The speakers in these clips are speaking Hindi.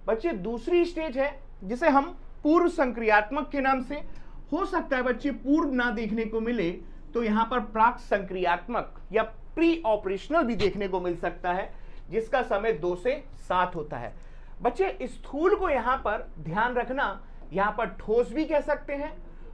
बच्चे दूसरी स्टेज है जिसे हम पूर्व संक्रियात्मक के नाम से, हो सकता है बच्चे पूर्व ना देखने को मिले तो यहां पर प्राक संक्रियात्मक या प्री ऑपरेशनल भी देखने को मिल सकता है, जिसका समय 2 से 7 होता है। बच्चे स्थूल को यहां पर ध्यान रखना, यहां पर ठोस भी कह सकते हैं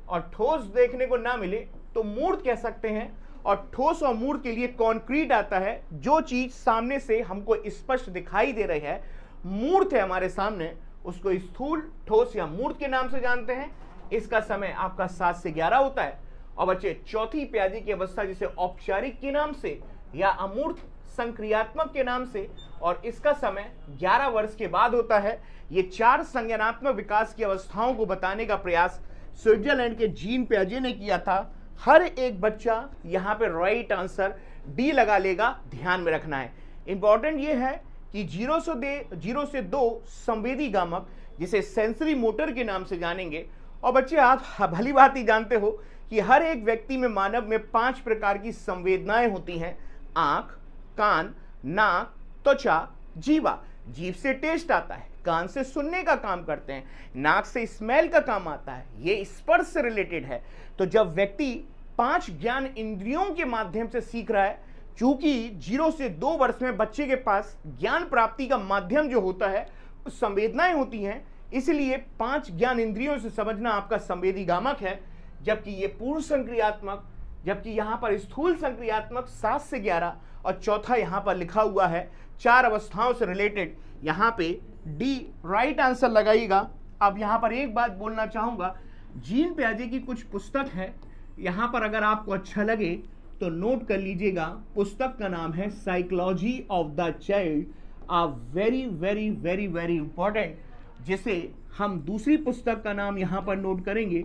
और ठोस देखने को ना मिले तो मूर्त कह सकते हैं, और ठोस और मूर्त के लिए कॉन्क्रीट आता है। जो चीज सामने से हमको स्पष्ट दिखाई दे रही है, मूर्त है हमारे सामने, उसको स्थूल, ठोस या मूर्त के नाम से जानते हैं। इसका समय आपका 7 से 11 होता है। और बच्चे चौथी प्याजी की अवस्था जिसे औपचारिक के नाम से या अमूर्त संक्रियात्मक के नाम से, और इसका समय 11 वर्ष के बाद होता है। ये 4 संज्ञानात्मक विकास की अवस्थाओं को बताने का प्रयास स्विट्जरलैंड के जीन पियाजे ने किया था। हर एक बच्चा यहाँ पे राइट आंसर डी लगा लेगा, ध्यान में रखना है। इंपॉर्टेंट ये है कि 0 से 2 संवेदी गामक जिसे सेंसरी मोटर के नाम से जानेंगे। और बच्चे आप भली बात ही जानते हो कि हर एक व्यक्ति में, मानव में 5 प्रकार की संवेदनाएं होती हैं। आंख, कान, नाक, त्वचा, जीवा। जीभ से टेस्ट आता है, कान से सुनने का काम करते हैं, नाक से स्मेल का काम आता है, ये स्पर्श से रिलेटेड है। तो जब व्यक्ति 5 ज्ञान इंद्रियों के माध्यम से सीख रहा है, चूंकि 0 से 2 वर्ष में बच्चे के पास ज्ञान प्राप्ति का माध्यम जो होता है संवेदनाएं होती हैं, इसलिए 5 ज्ञान इंद्रियों से समझना आपका संवेदी गामक है। जबकि ये पूर्व संक्रियात्मक, जबकि यहाँ पर स्थूल संक्रियात्मक 7 से 11, और चौथा यहाँ पर लिखा हुआ है 4 अवस्थाओं से रिलेटेड। यहाँ पे डी राइट आंसर लगाइएगा। अब यहाँ पर एक बात बोलना चाहूंगा, जीन पियाजे की कुछ पुस्तक है, यहाँ पर अगर आपको अच्छा लगे तो नोट कर लीजिएगा। पुस्तक का नाम है psychology of the child, a very very very very important, जिसे हम दूसरी पुस्तक का नाम यहाँ पर नोट करेंगे,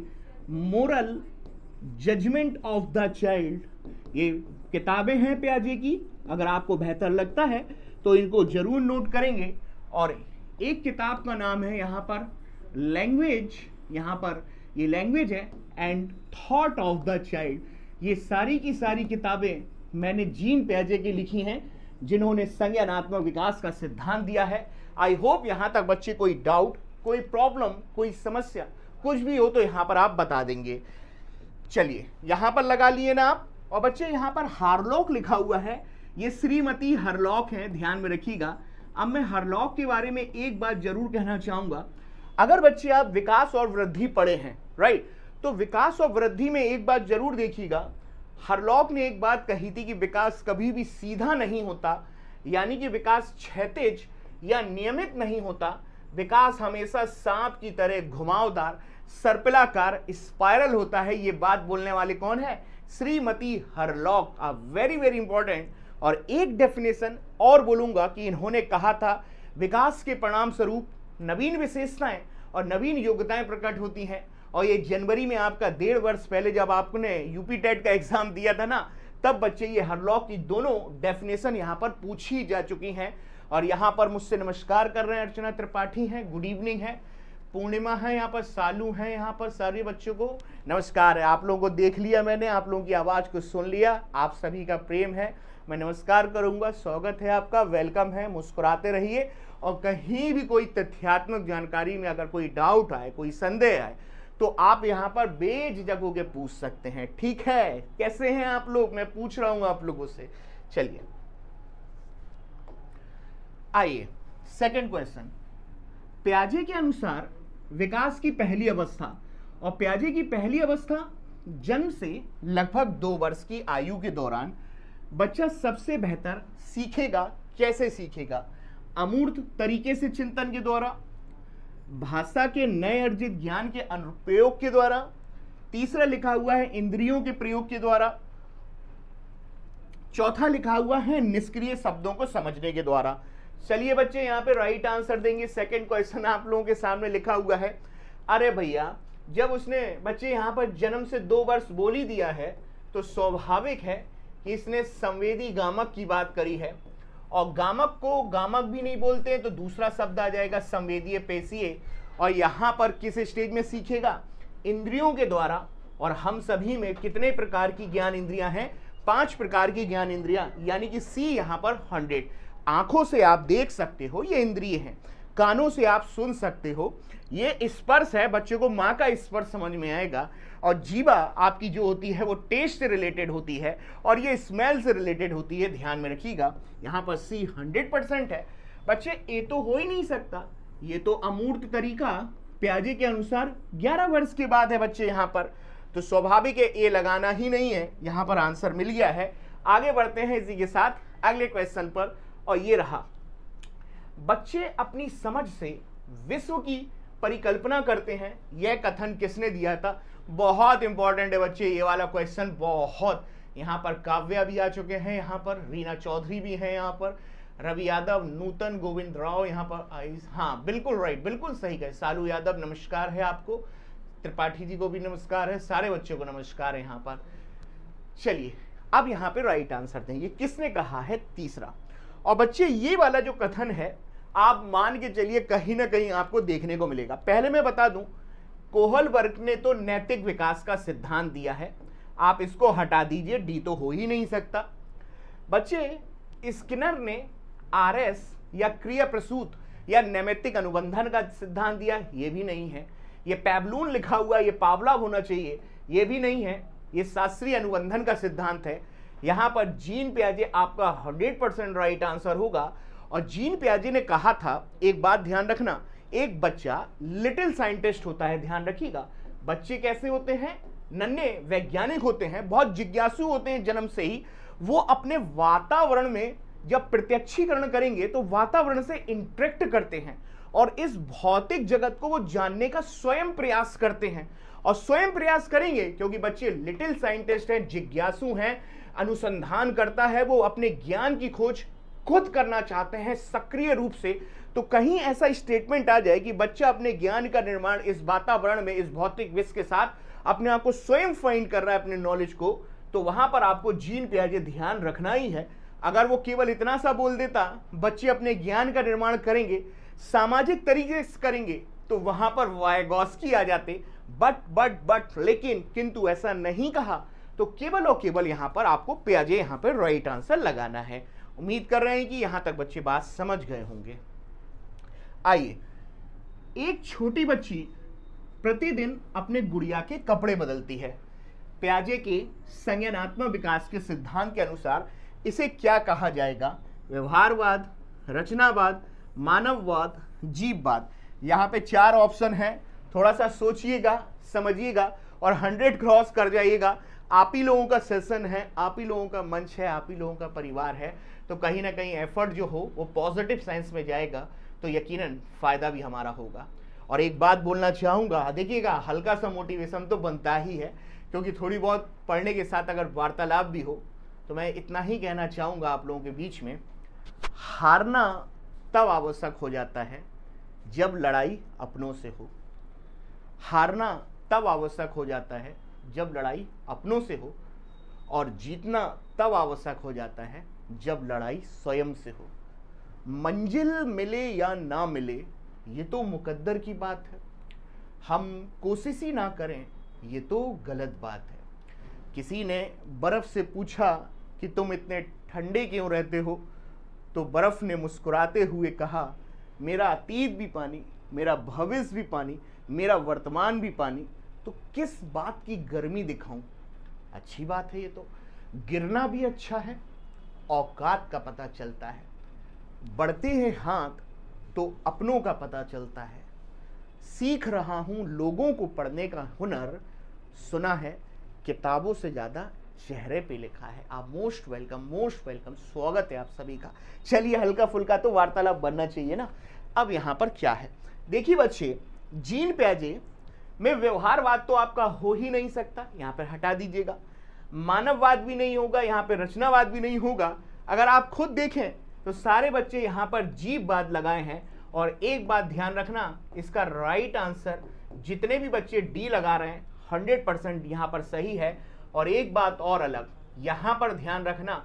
moral judgement of the child. ये किताबें हैं पियाजे की, अगर आपको बेहतर लगता है तो इनको जरूर नोट करेंगे। और एक किताब का नाम है यहाँ पर लैंग्वेज, यहाँ पर ये लैंग्वेज है and thought of the child. ये सारी की सारी किताबें मैंने जीन पियाजे की लिखी हैं, जिन्होंने संज्ञानात्मक विकास का सिद्धांत दिया है। आई होप यहाँ तक बच्चे कोई डाउट, कोई प्रॉब्लम, कोई समस्या कुछ भी हो तो यहाँ पर आप बता देंगे। चलिए यहाँ पर लगा लिए ना आप। और बच्चे यहाँ पर हार्लॉक लिखा हुआ है, ये श्रीमती हार्लॉक है, ध्यान में रखिएगा। अब मैं हार्लॉक के बारे में एक बात जरूर कहना चाहूंगा। अगर बच्चे आप विकास और वृद्धि पढ़े हैं, राइट, तो विकास और वृद्धि में एक बात जरूर देखिएगा। हार्लॉक ने एक बात कही थी कि विकास कभी भी सीधा नहीं होता, यानी कि विकास क्षैतिज या नियमित नहीं होता। विकास हमेशा सांप की तरह घुमावदार, सर्पिलाकार, स्पाइरल होता है। ये बात बोलने वाले कौन है? श्रीमती हार्लॉक, आ वेरी वेरी इंपॉर्टेंट। और एक डेफिनेशन और बोलूंगा कि इन्होंने कहा था विकास के परिणाम स्वरूप नवीन विशेषताएं और नवीन योग्यताएं प्रकट होती हैं। और ये जनवरी में आपका 1.5 वर्ष पहले जब आपने यूपी टेट का एग्जाम दिया था ना, तब बच्चे ये हार्लॉक की दोनों डेफिनेशन यहाँ पर पूछी जा चुकी हैं। और यहाँ पर मुझसे नमस्कार कर रहे हैं अर्चना त्रिपाठी हैं, गुड इवनिंग है, पूर्णिमा है, यहाँ पर सालू है, यहाँ पर सारे बच्चों को नमस्कार है। आप लोगों को देख लिया मैंने, आप लोगों की आवाज़ को सुन लिया, आप सभी का प्रेम है, मैं नमस्कार करूंगा, स्वागत है आपका, वेलकम है, मुस्कुराते रहिए। और कहीं भी कोई तथ्यात्मक जानकारी में अगर कोई डाउट आए, कोई संदेह आए, तो आप यहाँ पर बेझिझक होकर पूछ सकते हैं, ठीक है? कैसे हैं आप लोग? मैं पूछ रहा हूँ आप लोगों से। चलिए आइए सेकंड क्वेश्चन। पियाजे के अनुसार विकास की पहली अवस्था, और पियाजे की पहली अवस्था जन्म से लगभग 2 वर्ष की आयु के दौरान बच्चा सबसे बेहतर सीखेगा। कैसे सीखेगा? अमूर्त तरीके से, चिंतन के द्वारा, भाषा के नए अर्जित ज्ञान के अनुप्रयोग के द्वारा, तीसरा लिखा हुआ है इंद्रियों के प्रयोग के द्वारा, चौथा लिखा हुआ है निष्क्रिय शब्दों को समझने के द्वारा। चलिए बच्चे यहाँ पे राइट आंसर देंगे। सेकंड क्वेश्चन आप लोगों के सामने लिखा हुआ है। अरे भैया, जब उसने बच्चे यहाँ पर जन्म से 2 वर्ष बोल ही दिया है तो स्वाभाविक है कि इसने संवेदी गामक की बात करी है। और गामक को गामक भी नहीं बोलते हैं तो दूसरा शब्द आ जाएगा संवेदीय पेशीय। और यहाँ पर किस स्टेज में सीखेगा? इंद्रियों के द्वारा। और हम सभी में कितने प्रकार की ज्ञान इंद्रियां हैं? 5 प्रकार की ज्ञान इंद्रियां, यानी कि सी यहाँ पर 100। आंखों से आप देख सकते हो, ये इंद्रिय हैं। कानों से आप सुन सकते हो। ये स्पर्श है, बच्चे को माँ का स्पर्श समझ में आएगा। और जीवा आपकी जो होती है वो टेस्ट से रिलेटेड होती है और ये स्मेल से रिलेटेड होती है, ध्यान में रखिएगा। यहाँ पर सी 100% है। बच्चे ए तो हो ही नहीं सकता, ये तो अमूर्त तरीका प्याजे के अनुसार 11 वर्ष के बाद है बच्चे यहाँ पर, तो स्वाभाविक है ए लगाना ही नहीं है। यहाँ पर आंसर मिल गया है। आगे बढ़ते हैं इसी के साथ अगले क्वेश्चन पर, और ये रहा, बच्चे अपनी समझ से विश्व की परिकल्पना करते हैं, यह कथन किसने दिया था? बहुत इंपॉर्टेंट है बच्चे ये वाला क्वेश्चन, बहुत। यहाँ पर काव्या भी आ चुके हैं, यहाँ पर रीना चौधरी भी है, यहाँ पर रवि यादव, नूतन गोविंद राव यहाँ पर, हाँ बिल्कुल राइट, बिल्कुल सही कहे। सालू यादव नमस्कार है आपको, त्रिपाठी जी को भी नमस्कार है, सारे बच्चों को नमस्कार है यहाँ पर। चलिए अब यहाँ पे राइट आंसर दें, ये किसने कहा है? तीसरा। और बच्चे ये वाला जो कथन है आप मान के चलिए कहीं ना कहीं आपको देखने को मिलेगा। पहले मैं बता दूं, कोहलबर्ग ने तो नैतिक विकास का सिद्धांत दिया है, आप इसको हटा दीजिए, डी तो हो ही नहीं सकता। बच्चे स्किनर ने आरएस या क्रिया प्रसूत या नैमित्तिक अनुबंधन का सिद्धांत दिया, ये भी नहीं है। ये पैबलून लिखा हुआ, ये पावलाव होना चाहिए, ये भी नहीं है। ये शास्त्रीय अनुबंधन का सिद्धांत है। यहाँ पर जीन पियाजे आपका 100% राइट आंसर होगा। और जीन पियाजे ने कहा था, एक बात ध्यान रखना, एक बच्चा लिटिल साइंटिस्ट होता है, ध्यान रखिएगा। बच्चे कैसे होते हैं? नन्हे वैज्ञानिक होते हैं, बहुत जिज्ञासु होते हैं जन्म से ही। वो अपने वातावरण में जब प्रत्यक्षीकरण करेंगे तो वातावरण से इंटरेक्ट करते हैं और इस भौतिक जगत को वो जानने का स्वयं प्रयास करते हैं। और स्वयं प्रयास करेंगे क्योंकि बच्चे लिटिल साइंटिस्ट हैं, जिज्ञासु हैं, अनुसंधान करता है, वो अपने ज्ञान की खोज खुद करना चाहते हैं सक्रिय रूप से। तो कहीं ऐसा स्टेटमेंट आ जाए कि बच्चा अपने ज्ञान का निर्माण इस वातावरण में, इस भौतिक विश्व के साथ अपने आप को स्वयं फाइंड कर रहा है, अपने नॉलेज को, तो वहां पर आपको जीन पियाजे ध्यान रखना ही है। अगर वो केवल इतना सा बोल देता, बच्चे अपने ज्ञान का निर्माण करेंगे, सामाजिक तरीके से करेंगे, तो वहां पर वायगॉस्की आ जाते। बट लेकिन किंतु ऐसा नहीं कहा, तो केवल और केवल यहां पर आपको पियाजे यहां पर राइट आंसर लगाना है। उम्मीद कर रहे हैं कि यहां तक बच्चे बात समझ गए होंगे। आइए, एक छोटी बच्ची प्रतिदिन अपने गुड़िया के कपड़े बदलती है। पियाजे के संज्ञानात्मक विकास के सिद्धांत के अनुसार इसे क्या कहा जाएगा? व्यवहारवाद, रचनावाद, मानववाद, जीववाद। यहाँ पे 4 ऑप्शन है, थोड़ा सा सोचिएगा, समझिएगा और 100 क्रॉस कर जाइएगा। आप ही लोगों का सेशन है, आप ही लोगों का मंच है, आप ही लोगों का परिवार है, तो कहीं ना कहीं एफर्ट जो हो वो पॉजिटिव साइंस में जाएगा, तो यकीनन फायदा भी हमारा होगा। और एक बात बोलना चाहूँगा, देखिएगा हल्का सा मोटिवेशन तो बनता ही है, क्योंकि थोड़ी बहुत पढ़ने के साथ अगर वार्तालाप भी हो, तो मैं इतना ही कहना चाहूँगा आप लोगों के बीच में, हारना तब आवश्यक हो जाता है जब लड़ाई अपनों से हो। हारना तब आवश्यक हो जाता है जब लड़ाई अपनों से हो, और जीतना तब आवश्यक हो जाता है जब लड़ाई स्वयं से हो। मंजिल मिले या ना मिले ये तो मुकद्दर की बात है, हम कोशिश ही ना करें ये तो गलत बात है। किसी ने बर्फ से पूछा कि तुम इतने ठंडे क्यों रहते हो, तो बर्फ ने मुस्कुराते हुए कहा, मेरा अतीत भी पानी, मेरा भविष्य भी पानी, मेरा वर्तमान भी पानी, तो किस बात की गर्मी दिखाऊं। अच्छी बात है ये तो। गिरना भी अच्छा है, औकात का पता चलता है। बढ़ते हैं हाथ तो अपनों का पता चलता है। सीख रहा हूं लोगों को पढ़ने का हुनर, सुना है किताबों से ज़्यादा चेहरे पे लिखा है। आप मोस्ट वेलकम, स्वागत है आप सभी का। चलिए, हल्का फुल्का तो वार्तालाप बनना चाहिए ना। अब यहाँ पर क्या है, देखिए बच्चे, जीन पियाजे में व्यवहारवाद तो आपका हो ही नहीं सकता, यहाँ पर हटा दीजिएगा। मानववाद भी नहीं होगा, यहाँ पर रचनावाद भी नहीं होगा। अगर आप खुद देखें तो सारे बच्चे यहाँ पर जीववाद लगाए हैं। और एक बात ध्यान रखना, इसका राइट आंसर जितने भी बच्चे डी लगा रहे हैं 100% यहाँ पर सही है। और एक बात और अलग यहाँ पर ध्यान रखना,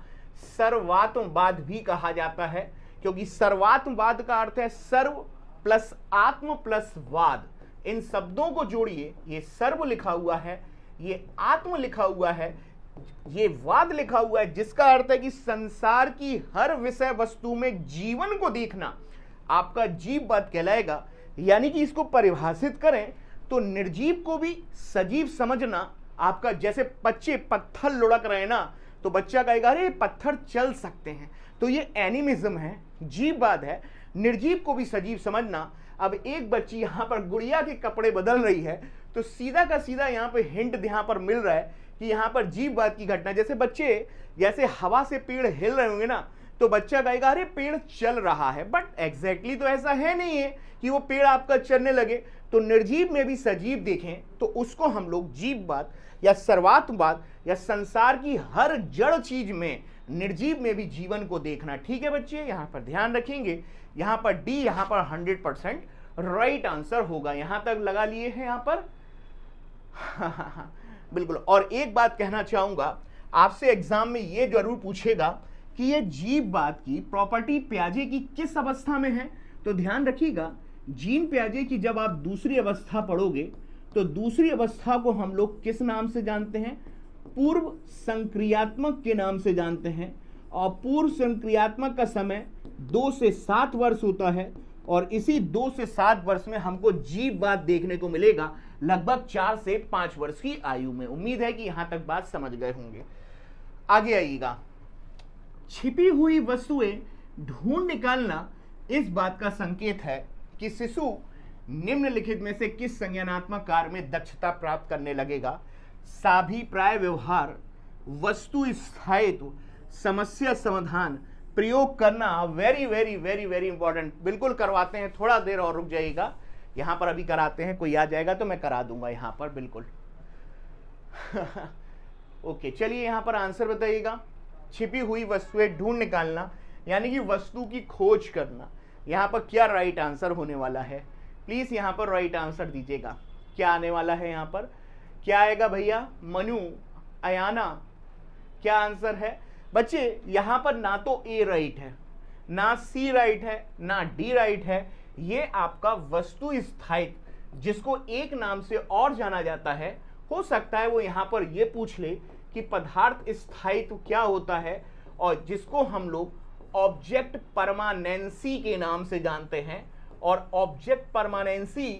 सर्वात्मवाद भी कहा जाता है, क्योंकि सर्वात्मवाद का अर्थ है सर्व प्लस आत्म प्लस वाद। इन शब्दों को जोड़िए, ये सर्व लिखा हुआ है, ये आत्म लिखा हुआ है, ये वाद लिखा हुआ है, जिसका अर्थ है कि संसार की हर विषय वस्तु में जीवन को देखना। आपका जीववाद कहलाएगा। यानी कि इसको परिभाषित करें तो निर्जीव को भी सजीव समझना आपका, जैसे बच्चे पत्थर लुढ़क रहे हैं ना, तो बच्चा कहेगा अरे पत्थर चल सकते हैं, तो ये एनिमिज्म है, जीववाद है। निर्जीव को भी सजीव समझना। अब एक बच्ची यहाँ पर गुड़िया के कपड़े बदल रही है, तो सीधा का सीधा यहाँ पे हिंट यहाँ पर मिल रहा है कि यहाँ पर जीववाद की घटना। जैसे बच्चे जैसे हवा से पेड़ हिल रहे होंगे ना, तो बच्चा कहेगा अरे पेड़ चल रहा है, बट एग्जैक्टली तो ऐसा है नहीं है कि वो पेड़ आपका चलने लगे। तो निर्जीव में भी सजीव देखें तो उसको हम लोग जीववाद या सर्वात्मवाद या संसार की हर जड़ चीज में निर्जीव में भी जीवन को देखना। ठीक है बच्चे, यहां पर ध्यान रखेंगे। यहां पर डी यहां पर 100% राइट आंसर होगा। यहां तक लगा लिए हैं यहां पर बिल्कुल। और एक बात कहना चाहूंगा, आपसे एग्जाम में ये जरूर पूछेगा कि ये जीववाद की प्रॉपर्टी पियाजे की किस अवस्था में है। तो ध्यान रखिएगा, जीन पियाजे की जब आप दूसरी अवस्था पढ़ोगे तो दूसरी अवस्था को हम लोग किस नाम से जानते हैं? पूर्व संक्रियात्मक के नाम से जानते हैं। और पूर्व संक्रियात्मक का समय 2 से 7 वर्ष होता है, और इसी 2 से 7 वर्ष में हमको जीववाद देखने को मिलेगा, लगभग 4 से 5 वर्ष की आयु में। उम्मीद है कि यहां तक बात समझ गए होंगे। आगे आइएगा, छिपी हुई वस्तुएं ढूंढ निकालना इस बात का संकेत है कि शिशु निम्नलिखित में से किस संज्ञानात्मक कार्य में दक्षता प्राप्त करने लगेगा? साभिप्राय व्यवहार, वस्तु स्थायित्व, समस्या समाधान, प्रयोग करना। Very very very very important. बिल्कुल करवाते हैं, थोड़ा देर और रुक जाइएगा, यहां पर अभी कराते हैं। कोई आ जाएगा तो मैं करा दूंगा यहां पर, बिल्कुल ओके चलिए यहां पर आंसर बताइएगा। छिपी हुई वस्तुएं ढूंढ निकालना यानी कि वस्तु की खोज करना। यहां पर क्या राइट आंसर होने वाला है? प्लीज यहां पर राइट आंसर दीजिएगा। क्या आने वाला है यहां पर? क्या आएगा भैया? मनु, अयाना, क्या आंसर है बच्चे? यहां पर ना तो ए राइट है, ना सी राइट है, ना डी राइट है। ये आपका वस्तु स्थायित्व, जिसको एक नाम से और जाना जाता है, हो सकता है वो यहां पर ये पूछ ले कि पदार्थ स्थायित्व क्या होता है, और जिसको हम लोग ऑब्जेक्ट परमानेंसी के नाम से जानते हैं। और ऑब्जेक्ट परमानेंसी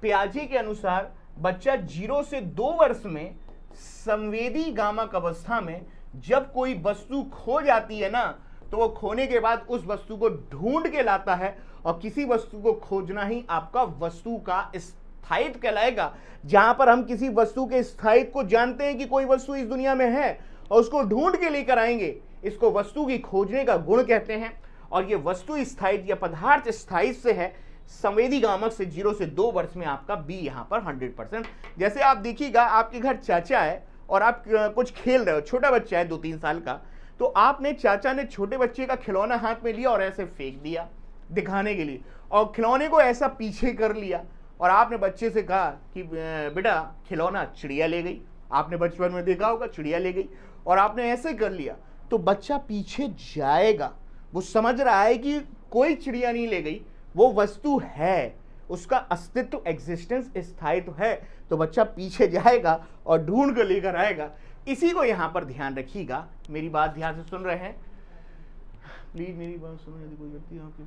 पियाजे के अनुसार बच्चा 0 से 2 वर्ष में संवेदी गामक अवस्था में जब कोई वस्तु खो जाती है ना, तो वो खोने के बाद उस वस्तु को ढूंढ के लाता है, और किसी वस्तु को खोजना ही आपका वस्तु का स्थायित्व कहलाएगा। जहां पर हम किसी वस्तु के स्थायित्व को जानते हैं कि कोई वस्तु इस दुनिया में है और उसको ढूंढ के लेकर आएंगे, इसको वस्तु की खोजने का गुण कहते हैं। और ये वस्तु स्थायित्व या पदार्थ स्थायित्व से है संवेदी गामक से 0 से 2 वर्ष में आपका बी यहां पर 100%। जैसे आप देखिएगा, आपके घर चाचा है और आप कुछ खेल रहे हो, छोटा बच्चा है 2-3 साल का, तो आपने चाचा ने छोटे बच्चे का खिलौना हाथ में लिया और ऐसे फेंक दिया दिखाने के लिए, और खिलौने को ऐसा पीछे कर लिया, और आपने बच्चे से कहा कि बेटा खिलौना चिड़िया ले गई। आपने बचपन में देखा होगा, चिड़िया ले गई, और आपने ऐसे कर लिया, तो बच्चा पीछे जाएगा। वो समझ रहा है कि कोई चिड़िया नहीं ले गई, वो वस्तु है, उसका अस्तित्व, एग्जिस्टेंस, स्थायित्व है, तो बच्चा पीछे जाएगा और ढूंढ कर लेकर आएगा। इसी को यहां पर ध्यान रखिएगा। मेरी बात ध्यान से सुन रहे हैं? प्लीज मेरी बात सुनो, यदि कोई व्यक्ति आपके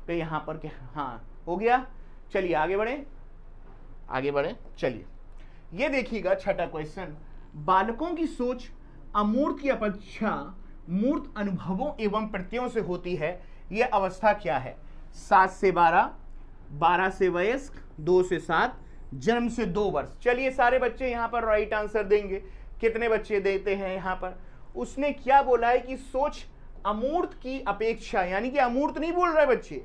तो यहां पर क्या, हाँ हो गया। चलिए आगे बढ़े, आगे बढ़े। चलिए ये देखिएगा छठा क्वेश्चन, बालकों की सोच अमूर्त की अपेक्षा मूर्त अनुभवों एवं प्रत्ययों से होती है। यह अवस्था क्या है? 7 से 12, 12 से वयस्क, 2 से 7, जन्म से 2 वर्ष। चलिए सारे बच्चे यहां पर राइट आंसर देंगे। कितने बच्चे देते हैं यहां पर? उसने क्या बोला है कि सोच अमूर्त की अपेक्षा, यानी कि अमूर्त नहीं बोल रहे बच्चे,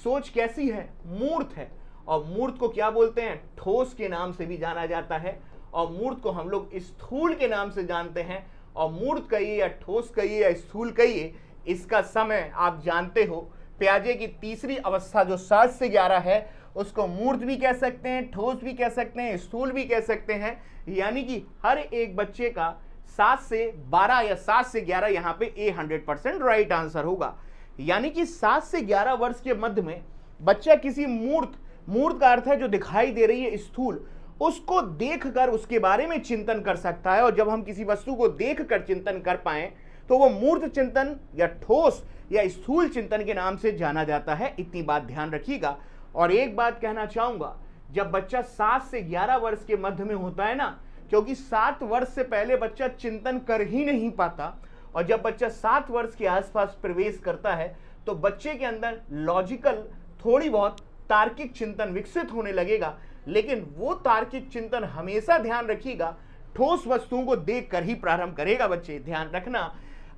सोच कैसी है? मूर्त है। और मूर्त को क्या बोलते हैं? ठोस के नाम से भी जाना जाता है, और मूर्त को हम लोग स्थूल के नाम से जानते हैं। और मूर्त कहिए या ठोस कहिए या स्थूल कहिए, इसका समय आप जानते हो। पियाजे की तीसरी अवस्था जो 7 से 11 है, उसको मूर्त भी कह सकते हैं, ठोस भी कह सकते हैं, स्थूल भी कह सकते हैं। यानी कि हर एक बच्चे का 7 से 12 या 7 से 11 यहाँ पे ए 100% राइट आंसर होगा। यानी कि 7 से 11 वर्ष के मध्य में बच्चा किसी मूर्त, मूर्त का अर्थ है जो दिखाई दे रही है, स्थूल, उसको देखकर उसके बारे में चिंतन कर सकता है। और जब हम किसी वस्तु को देखकर चिंतन कर पाए तो वो मूर्त चिंतन या ठोस या स्थूल चिंतन के नाम से जाना जाता है। इतनी बात ध्यान रखिएगा। और एक बात कहना चाहूंगा, जब बच्चा 7 से 11 वर्ष के मध्य में होता है ना, क्योंकि 7 वर्ष से पहले बच्चा चिंतन कर ही नहीं पाता, और जब बच्चा 7 वर्ष के आसपास प्रवेश करता है तो बच्चे के अंदर लॉजिकल, थोड़ी बहुत तार्किक चिंतन विकसित होने लगेगा। लेकिन वो तार्किक चिंतन हमेशा ध्यान रखिएगा ठोस वस्तुओं को देखकर ही प्रारंभ करेगा। बच्चे ध्यान रखना।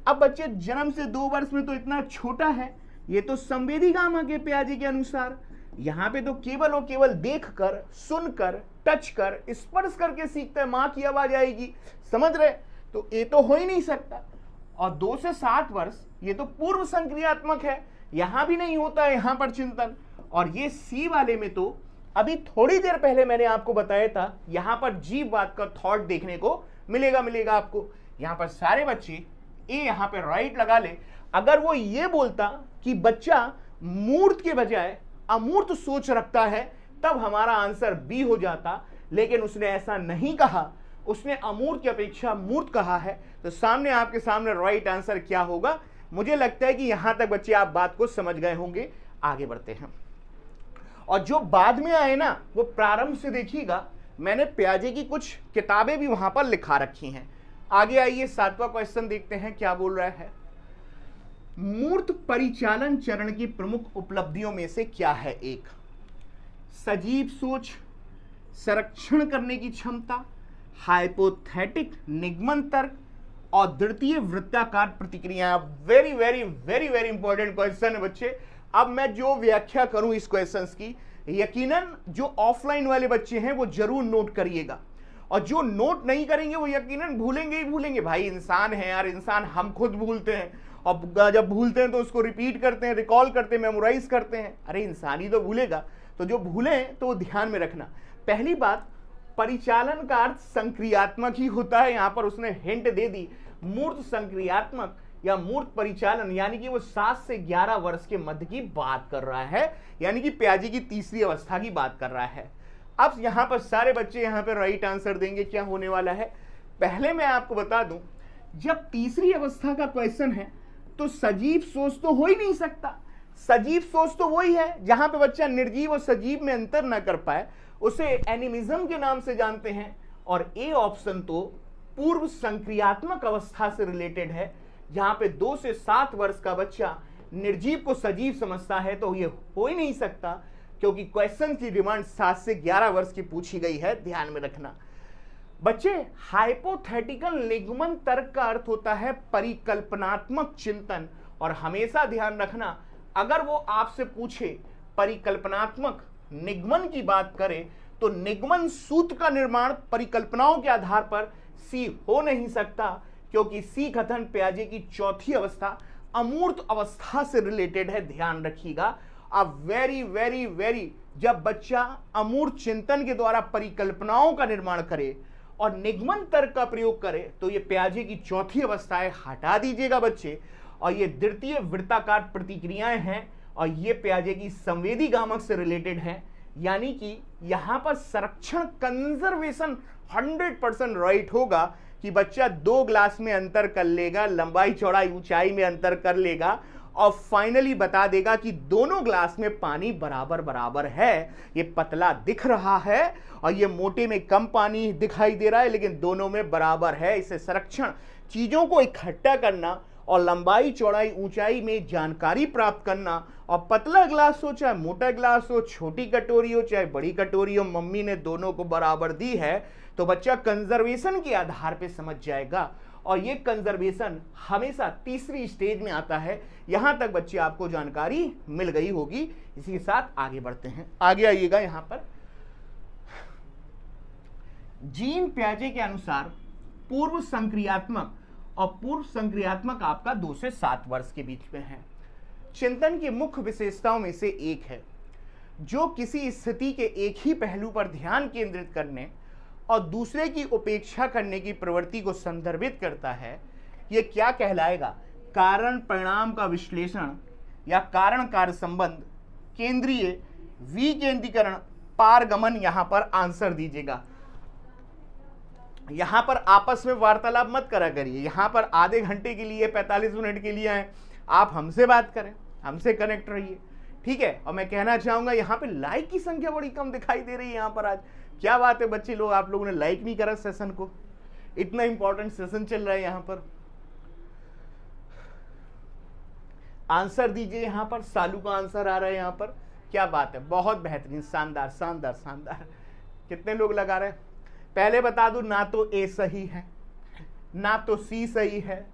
अब बच्चे जन्म से 2 वर्ष में तो इतना छोटा है, ये तो संवेदी गामा के पियाजे के अनुसार यहाँ पे तो केवल और केवल देखकर, सुनकर, टच कर, स्पर्श करके सीखता है। माँ की आवाज आएगी, समझ रहे? तो ये तो हो ही नहीं सकता। और 2 से 7 वर्ष ये तो पूर्व संक्रियात्मक है, यहां भी नहीं होता है यहां पर चिंतन। और ये सी वाले में तो अभी थोड़ी देर पहले मैंने आपको बताया था, यहां पर जीव बात का थॉट देखने को मिलेगा आपको। यहां पर सारे बच्चे ए यहां पे राइट लगा ले। अगर वो ये बोलता कि बच्चा मूर्त के बजाय अमूर्त सोच रखता है, तब हमारा आंसर बी हो जाता। लेकिन उसने ऐसा नहीं कहा, उसने अमूर्त की अपेक्षा मूर्त कहा है। तो सामने आपके सामने राइट आंसर क्या होगा? मुझे लगता है कि यहां तक बच्चे आप बात को समझ गए होंगे। आगे बढ़ते हैं। और जो बाद में आए ना, वो प्रारंभ से देखिएगा, मैंने पियाजे की कुछ किताबें भी वहां पर लिखा रखी हैं। आगे आइए 7वां क्वेश्चन देखते हैं क्या बोल रहा है। मूर्त परिचालन चरण की प्रमुख उपलब्धियों में से क्या है? एक, सजीव सोच, संरक्षण करने की क्षमता, हाइपोथेटिक निगमन तर्क और द्वितीय वृत्ताकार प्रतिक्रिया। Very very very very important question है बच्चे। अब मैं जो व्याख्या करूं इस क्वेश्चंस की, यकीनन जो ऑफलाइन वाले बच्चे हैं वो जरूर नोट करिएगा, और जो नोट नहीं करेंगे वो यकीनन भूलेंगे ही भूलेंगे। भाई इंसान है यार, इंसान हम खुद भूलते हैं, और जब भूलते हैं तो उसको रिपीट करते हैं, रिकॉल करते हैं, मेमोराइज करते हैं। अरे इंसान ही तो भूलेगा, तो जो भूले तो वो ध्यान में रखना। पहली बात, परिचालन का अर्थ संक्रियात्मक ही होता है। यहां पर उसने हिंट दे दी, मूर्त संक्रियात्मक या मूर्त परिचालन, यानी कि वो 7 से 11 वर्ष के मध्य की बात कर रहा है, यानी कि पियाजे की तीसरी अवस्था की बात कर रहा है। अब यहां पर सारे बच्चे यहां पर राइट आंसर देंगे। क्या होने वाला है? पहले मैं आपको बता दूं, जब तीसरी अवस्था का क्वेश्चन है तो सजीव सोच तो हो ही नहीं सकता। सजीव सोच तो वही है जहां पे बच्चा निर्जीव और सजीव में अंतर ना कर पाए, उसे एनिमिज्म के नाम से जानते हैं। और ए ऑप्शन तो पूर्व संक्रियात्मक अवस्था से रिलेटेड है, जहां पे 2 से 7 वर्ष का बच्चा निर्जीव को सजीव समझता है। तो ये हो ही नहीं सकता, क्योंकि क्वेश्चन की डिमांड 7 से 11 वर्ष की पूछी गई है। ध्यान में रखना बच्चे। हाइपोथेटिकल निगमन तर्क का अर्थ होता है परिकल्पनात्मक चिंतन। और हमेशा ध्यान रखना, अगर वो आपसे पूछे परिकल्पनात्मक निगमन की बात करे, तो निगमन सूत्र का निर्माण परिकल्पनाओं के आधार पर सी हो नहीं सकता, क्योंकि सी कथन पियाजे की चौथी अवस्था अमूर्त अवस्था से रिलेटेड है। ध्यान रखिएगा। अब वेरी वेरी वेरी, जब बच्चा अमूर्त चिंतन के द्वारा परिकल्पनाओं का निर्माण करे और निगमन तर्क का प्रयोग करे, तो ये पियाजे की चौथी अवस्था है। हटा दीजिएगा बच्चे। और ये द्वितीय वृत्ताकार प्रतिक्रियाएं हैं, और ये पियाजे की संवेदी गामक से रिलेटेड है। यानी कि यहां पर संरक्षण, कंजर्वेशन 100% राइट होगा कि बच्चा 2 ग्लास में अंतर कर लेगा, लंबाई चौड़ाई ऊंचाई में अंतर कर लेगा, और फाइनली बता देगा कि दोनों ग्लास में पानी बराबर बराबर है। ये पतला दिख रहा है और ये मोटे में कम पानी दिखाई दे रहा है, लेकिन दोनों में बराबर है। इसे संरक्षण, चीजों को इकट्ठा करना और लंबाई चौड़ाई ऊंचाई में जानकारी प्राप्त करना, और पतला ग्लास हो चाहे मोटा ग्लास हो, छोटी कटोरी हो चाहे बड़ी कटोरी हो, मम्मी ने दोनों को बराबर दी है, तो बच्चा कंजर्वेशन के आधार पे समझ जाएगा। और ये कंजर्वेशन हमेशा तीसरी स्टेज में आता है। यहां तक बच्चे आपको जानकारी मिल गई होगी। इसी के साथ आगे बढ़ते हैं। आगे आइएगा। यहां पर जीन पियाजे के अनुसार पूर्व संक्रियात्मक, और पूर्व संक्रियात्मक आपका 2 से 7 वर्ष के बीच में है। चिंतन की मुख्य विशेषताओं में से एक है, जो किसी स्थिति के एक ही पहलू पर ध्यान केंद्रित करने और दूसरे की उपेक्षा करने की प्रवृत्ति को संदर्भित करता है। यह क्या कहलाएगा? कारण परिणाम का विश्लेषण या कारण कार्य संबंध, केंद्रीय, विकेंद्रीकरण, पारगमन। यहां पर आंसर दीजिएगा। यहां पर आपस में वार्तालाप मत करा करिए। यहां पर आधे घंटे के लिए, 45 मिनट के लिए आए, आप हमसे बात करें, हमसे कनेक्ट रहिए, ठीक है। और मैं कहना चाहूंगा यहाँ पे लाइक की संख्या बड़ी कम दिखाई दे रही है यहाँ पर आज। क्या बात है बच्चे लोग, आप लोगों ने लाइक नहीं करा सेशन को, इतना इंपॉर्टेंट सेशन चल रहा है यहाँ पर। आंसर दीजिए, यहाँ पर सालू का आंसर आ रहा है यहाँ पर। क्या बात है, बहुत बेहतरीन, शानदार शानदार शानदार। कितने लोग लगा रहे हैं? पहले बता दूं, ना तो ए सही है, ना तो सी सही है,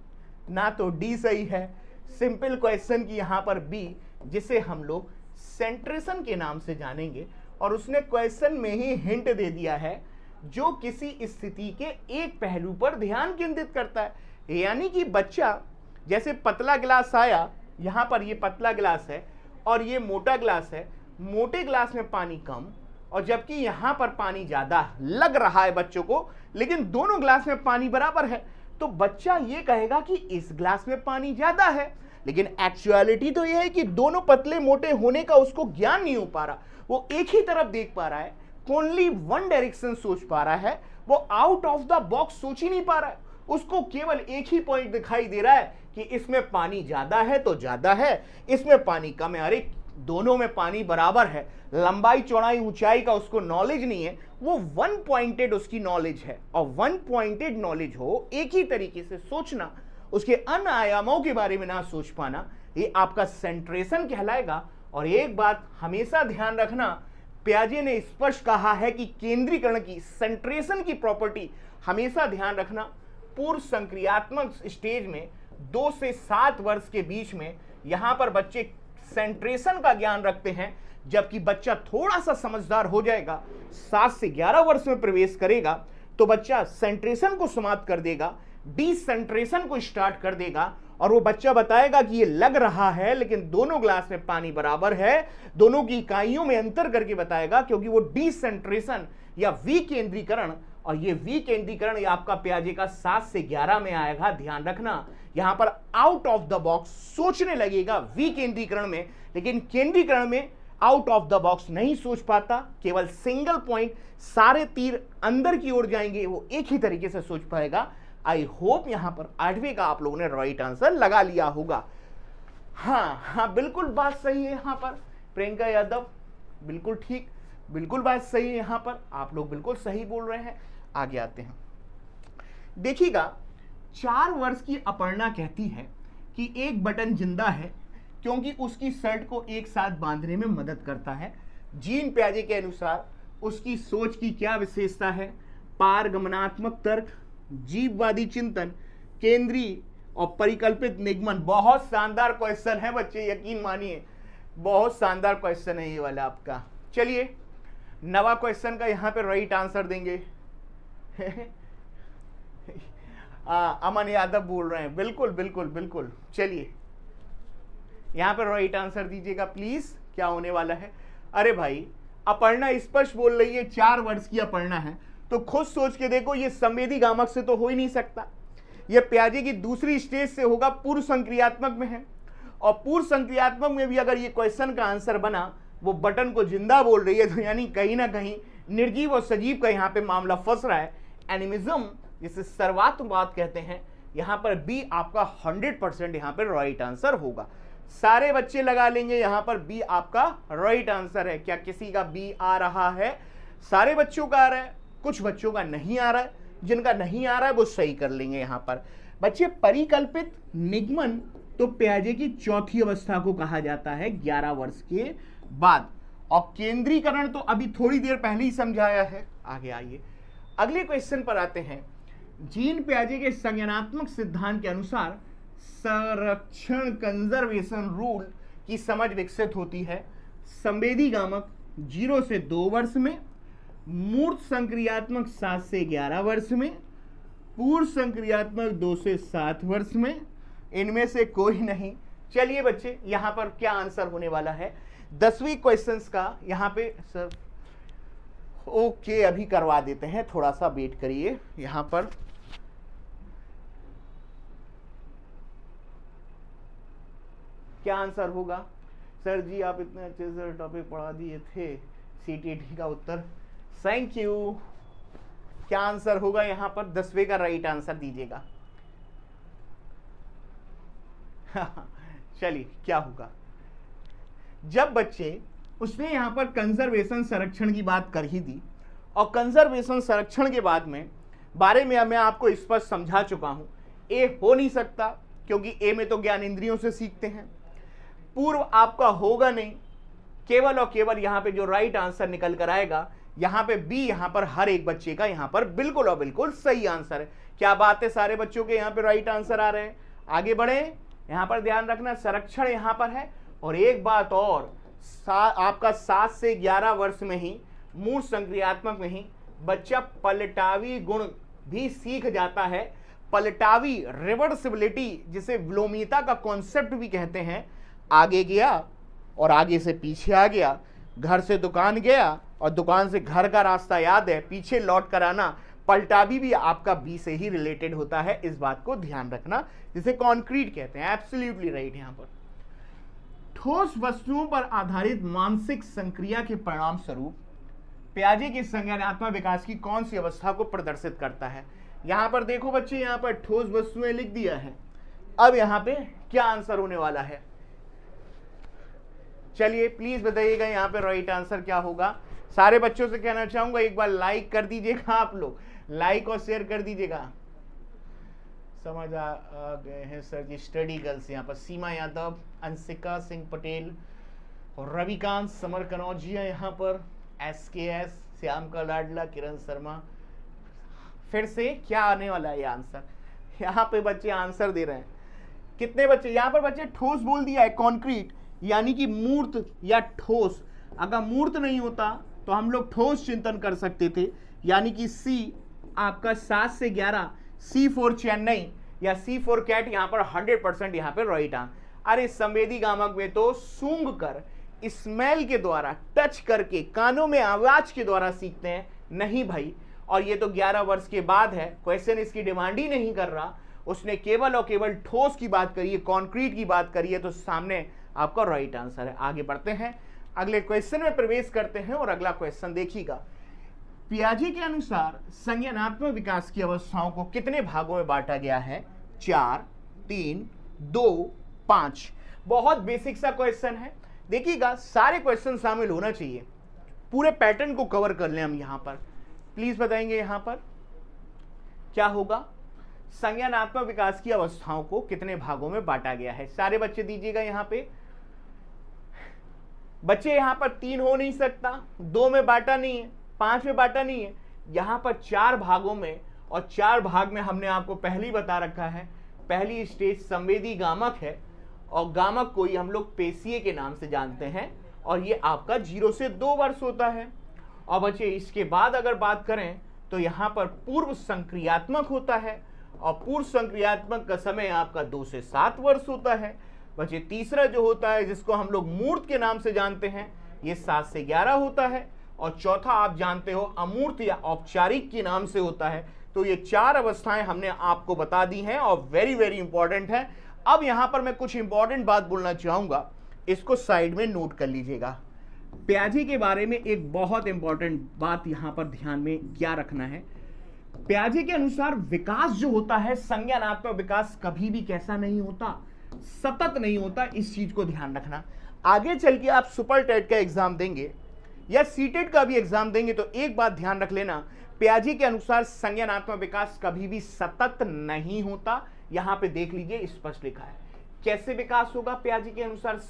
ना तो डी सही है। सिंपल क्वेश्चन की यहाँ पर बी, जिसे हम लोग सेंट्रेशन के नाम से जानेंगे। और उसने क्वेश्चन में ही हिंट दे दिया है, जो किसी स्थिति के एक पहलू पर ध्यान केंद्रित करता है। यानी कि बच्चा, जैसे पतला गिलास आया, यहाँ पर ये पतला गिलास है और ये मोटा गिलास है। मोटे गिलास में पानी कम और जबकि यहाँ पर पानी ज्यादा लग रहा है बच्चों को, लेकिन दोनों गिलास में पानी बराबर है। तो बच्चा ये कहेगा कि इस गिलास में पानी ज्यादा है, लेकिन एक्चुअलिटी तो यह है कि दोनों पतले मोटे होने का उसको ज्ञान नहीं हो पा रहा। वो एक ही तरफ देख पा रहा है, ओनली वन डायरेक्शन सोच पा रहा है, वो आउट ऑफ द बॉक्स सोच ही नहीं पा रहा है। उसको केवल एक ही पॉइंट दिखाई दे रहा है कि इसमें पानी ज्यादा है तो ज्यादा है, इसमें पानी कम है, अरे दोनों में पानी बराबर है। लंबाई चौड़ाई ऊंचाई का उसको नॉलेज नहीं है, वो वन पॉइंटेड उसकी नॉलेज है। और वन पॉइंटेड नॉलेज हो, एक ही तरीके से सोचना, उसके अन्य आयामों के बारे में ना सोच पाना, ये आपका सेंट्रेशन कहलाएगा। और एक बात हमेशा ध्यान रखना, पियाजे ने स्पष्ट कहा है कि केंद्रीकरण की, सेंट्रेशन की प्रॉपर्टी हमेशा ध्यान रखना। पूर्व संक्रियात्मक स्टेज में 2 से 7 वर्ष के बीच में यहां पर बच्चे सेंट्रेशन का ज्ञान रखते हैं, जबकि बच्चा थोड़ा सा समझदार हो जाएगा, 7 से 11 वर्ष में प्रवेश करेगा तो बच्चा सेंट्रेशन को समाप्त कर देगा, डिसेंट्रेशन को स्टार्ट कर देगा। और वो बच्चा बताएगा कि ये लग रहा है लेकिन दोनों ग्लास में पानी बराबर है, दोनों की इकाइयों में अंतर करके बताएगा, क्योंकि वो डिसेंट्रेशन या विकेंद्रीकरण, और ये विकेंद्रीकरण आपका पियाजे का 7 से 11 में आएगा। ध्यान रखना, यहां पर आउट ऑफ द बॉक्स सोचने लगेगा विकेंद्रीकरण में, लेकिन केंद्रीकरण में आउट ऑफ द बॉक्स नहीं सोच पाता, केवल सिंगल पॉइंट, सारे तीर अंदर की ओर जाएंगे, वो एक ही तरीके से सोच पाएगा। आई होप यहां पर 8वीं का आप लोगों ने राइट आंसर लगा लिया होगा। हाँ, बिल्कुल बात सही है यहाँ पर प्रियंका यादव, बिल्कुल ठीक, बिल्कुल बात सही है यहाँ पर, आप लोग बिल्कुल सही बोल रहे हैं। आगे आते हैं, देखिएगा 4 वर्ष की अपर्णा कहती है कि एक बटन जिंदा है क्योंकि उसकी शर्ट को एक साथ बांधने में मदद करता है। जीन पियाजे के अनुसार उसकी सोच की क्या विशेषता है? पारगमनात्मक तर्क, जीववादी चिंतन, केंद्रीय और परिकल्पित निगमन। बहुत शानदार क्वेश्चन है बच्चे, यकीन मानिए बहुत शानदार क्वेश्चन है ये वाला आपका। चलिए नवा क्वेश्चन का यहाँ पे राइट आंसर देंगे अमन यादव बोल रहे हैं, बिल्कुल बिल्कुल बिल्कुल। चलिए यहाँ पे राइट आंसर दीजिएगा प्लीज, क्या होने वाला है? अरे भाई अपर्णा स्पष्ट बोल रही है 4 वर्ष की अपर्णा है, तो खुद सोच के देखो, ये संवेदी गामक से तो हो ही नहीं सकता, ये पियाजे की दूसरी स्टेज से होगा, पूर्व संक्रियात्मक में है। और पूर्व संक्रियात्मक में भी अगर ये क्वेश्चन का आंसर बना, वो बटन को जिंदा बोल रही है, तो यानी कहीं ना कहीं निर्जीव और सजीव का यहाँ पे मामला फंस रहा है। एनिमिज्म, जिसे सर्वात्मवाद कहते हैं, यहाँ पर बी आपका 100% यहाँ पे राइट आंसर होगा। सारे बच्चे लगा लेंगे, यहाँ पर बी आपका राइट आंसर है। क्या किसी का बी आ रहा है? सारे बच्चों का आ रहा है, कुछ बच्चों का नहीं आ रहा है, जिनका नहीं आ रहा है वो सही कर लेंगे। यहाँ पर बच्चे परिकल्पित निगमन तो पियाजे की चौथी अवस्था को कहा जाता है 11 वर्ष के बाद, और केंद्रीकरण तो अभी थोड़ी देर पहले ही समझाया है। आगे आइए, अगले क्वेश्चन पर आते हैं। जीन पियाजे के संज्ञानात्मक सिद्धांत के अनुसार संरक्षण कंजर्वेशन रूल की समझ विकसित होती है संवेदी गामक 0 से 2 वर्ष में, मूर्त संक्रियात्मक 7 से 11 वर्ष में, पूर्व संक्रियात्मक 2 से 7 वर्ष में, इनमें से कोई नहीं। चलिए बच्चे यहां पर क्या आंसर होने वाला है 10वीं क्वेश्चंस का? यहां पे सर ओके अभी करवा देते हैं, थोड़ा सा वेट करिए। यहां पर क्या आंसर होगा? सर जी आप इतने अच्छे से टॉपिक पढ़ा दिए थे, सीटीटी का उत्तर, थैंक यू। क्या आंसर होगा यहाँ पर? 10वें का राइट आंसर दीजिएगा चलिए क्या होगा जब बच्चे, उसने यहां पर कंजर्वेशन संरक्षण की बात कर ही दी, और कंजर्वेशन संरक्षण के बारे में मैं आपको स्पष्ट समझा चुका हूं। ए हो नहीं सकता क्योंकि ए में तो ज्ञान इंद्रियों से सीखते हैं, पूर्व आपका होगा नहीं, केवल और केवल यहां पे जो राइट आंसर निकल कर आएगा, यहां पे बी, यहां पर हर एक बच्चे का यहां पर बिल्कुल और बिल्कुल सही आंसर है। क्या बात है, सारे बच्चों के यहां पे राइट आंसर आ रहे हैं। आगे बढ़े, यहां पर ध्यान रखना संरक्षण यहां पर है। और एक बात और, आपका 7 से 11 वर्ष में ही, मूल संक्रियात्मक में ही बच्चा पलटावी गुण भी सीख जाता है। पलटावी रिवर्सिबिलिटी, जिसे विलोमीयता का कॉन्सेप्ट भी कहते हैं। आगे गया और आगे से पीछे आ गया, घर से दुकान गया और दुकान से घर का रास्ता याद है, पीछे लौट कर आना, पलटावी भी आपका बी से ही रिलेटेड होता है। इस बात को ध्यान रखना, जिसे कॉन्क्रीट कहते हैं। Absolutely right. यहां पर ठोस वस्तुओं पर आधारित मानसिक संक्रिया के परिणाम स्वरूप पियाजे के संज्ञानात्मक विकास की कौन सी अवस्था को प्रदर्शित करता है। यहां पर देखो बच्चे, यहां पर ठोस वस्तुएं लिख दिया है। अब यहां पे क्या आंसर होने वाला है, चलिए प्लीज बताइएगा यहां पे राइट आंसर क्या होगा। सारे बच्चों से कहना चाहूंगा एक बार लाइक कर दीजिएगा, आप लोग लाइक और शेयर कर दीजिएगा। समझ आ गए हैं सर जी। स्टडी गर्ल्स यहाँ पर सीमा यादव, अंशिका सिंह पटेल और रविकांत समर कनौजिया, यहाँ पर SKS श्याम का लाडला, किरण शर्मा। फिर से क्या आने वाला है ये आंसर, यहाँ पे बच्चे आंसर दे रहे हैं। कितने बच्चे यहाँ पर, बच्चे ठोस बोल दिया है, कॉन्क्रीट यानी कि मूर्त या ठोस। अगर मूर्त नहीं होता तो हम लोग ठोस चिंतन कर सकते थे, यानी कि सी आपका 7 से 11, C फॉर चेन्नई या C फॉर कैट, यहाँ पर 100% यहाँ पे राइट आंसर। अरे संवेदी गामक में तो सूंघ कर, स्मेल के द्वारा, टच करके, कानों में आवाज के द्वारा सीखते हैं। नहीं भाई, और ये तो 11 वर्ष के बाद है, क्वेश्चन इसकी डिमांड ही नहीं कर रहा, उसने केवल और केवल ठोस की बात करी है, कॉन्क्रीट की बात करी है, तो सामने आपका राइट आंसर है। आगे बढ़ते हैं, अगले क्वेश्चन में प्रवेश करते हैं और अगला क्वेश्चन देखिएगा। पियाजे के अनुसार संज्ञानात्मक विकास की अवस्थाओं को कितने भागों में बांटा गया है? 4, 3, 2, 5। बहुत बेसिक सा क्वेश्चन है, देखिएगा सारे क्वेश्चन शामिल होना चाहिए, पूरे पैटर्न को कवर कर लें हम। यहां पर प्लीज बताएंगे यहां पर क्या होगा, संज्ञानात्मक विकास की अवस्थाओं को कितने भागों में बांटा गया है। सारे बच्चे दीजिएगा यहां पे। बच्चे यहां पर 3 हो नहीं सकता, 2 में बांटा नहीं है, 5 में बांटा नहीं है, यहां पर 4 भागों में, और 4 भाग में हमने आपको पहले ही बता रखा है। पहली स्टेज संवेदी गामक है, और गामक को ही हम लोग पेशीय के नाम से जानते हैं, और ये आपका 0 से 2 वर्ष होता है। और बच्चे इसके बाद अगर बात करें तो यहाँ पर पूर्व संक्रियात्मक होता है, और पूर्व संक्रियात्मक का समय आपका 2 से 7 वर्ष होता है। बच्चे तीसरा जो होता है, जिसको हम लोग मूर्त के नाम से जानते हैं, ये 7 से 11 होता है, और चौथा आप जानते हो अमूर्त या औपचारिक के नाम से होता है। तो ये 4 अवस्थाएं हमने आपको बता दी हैं, और वेरी वेरी इंपॉर्टेंट है। अब यहां पर मैं कुछ इंपॉर्टेंट बात बोलना चाहूंगा, इसको साइड में नोट कर लीजिएगा। पियाजे के बारे में एक बहुत इंपॉर्टेंट बात यहां पर ध्यान में क्या रखना है। पियाजे के अनुसार विकास जो होता है, संज्ञानात्मक विकास, कभी भी कैसा नहीं होता, सतत नहीं होता। इस चीज को ध्यान रखना। आगे चल के आप सुपर टेट का एग्जाम देंगे या सीटेट का भी एग्जाम देंगे, तो एक बात ध्यान रख लेना, पियाजे के अनुसार संज्ञानात्मक विकास कभी भी सतत नहीं होता। यहां पे देख लीजिए स्पष्ट लिखा है। कैसे विकास होगा पियाजे के अनुसार?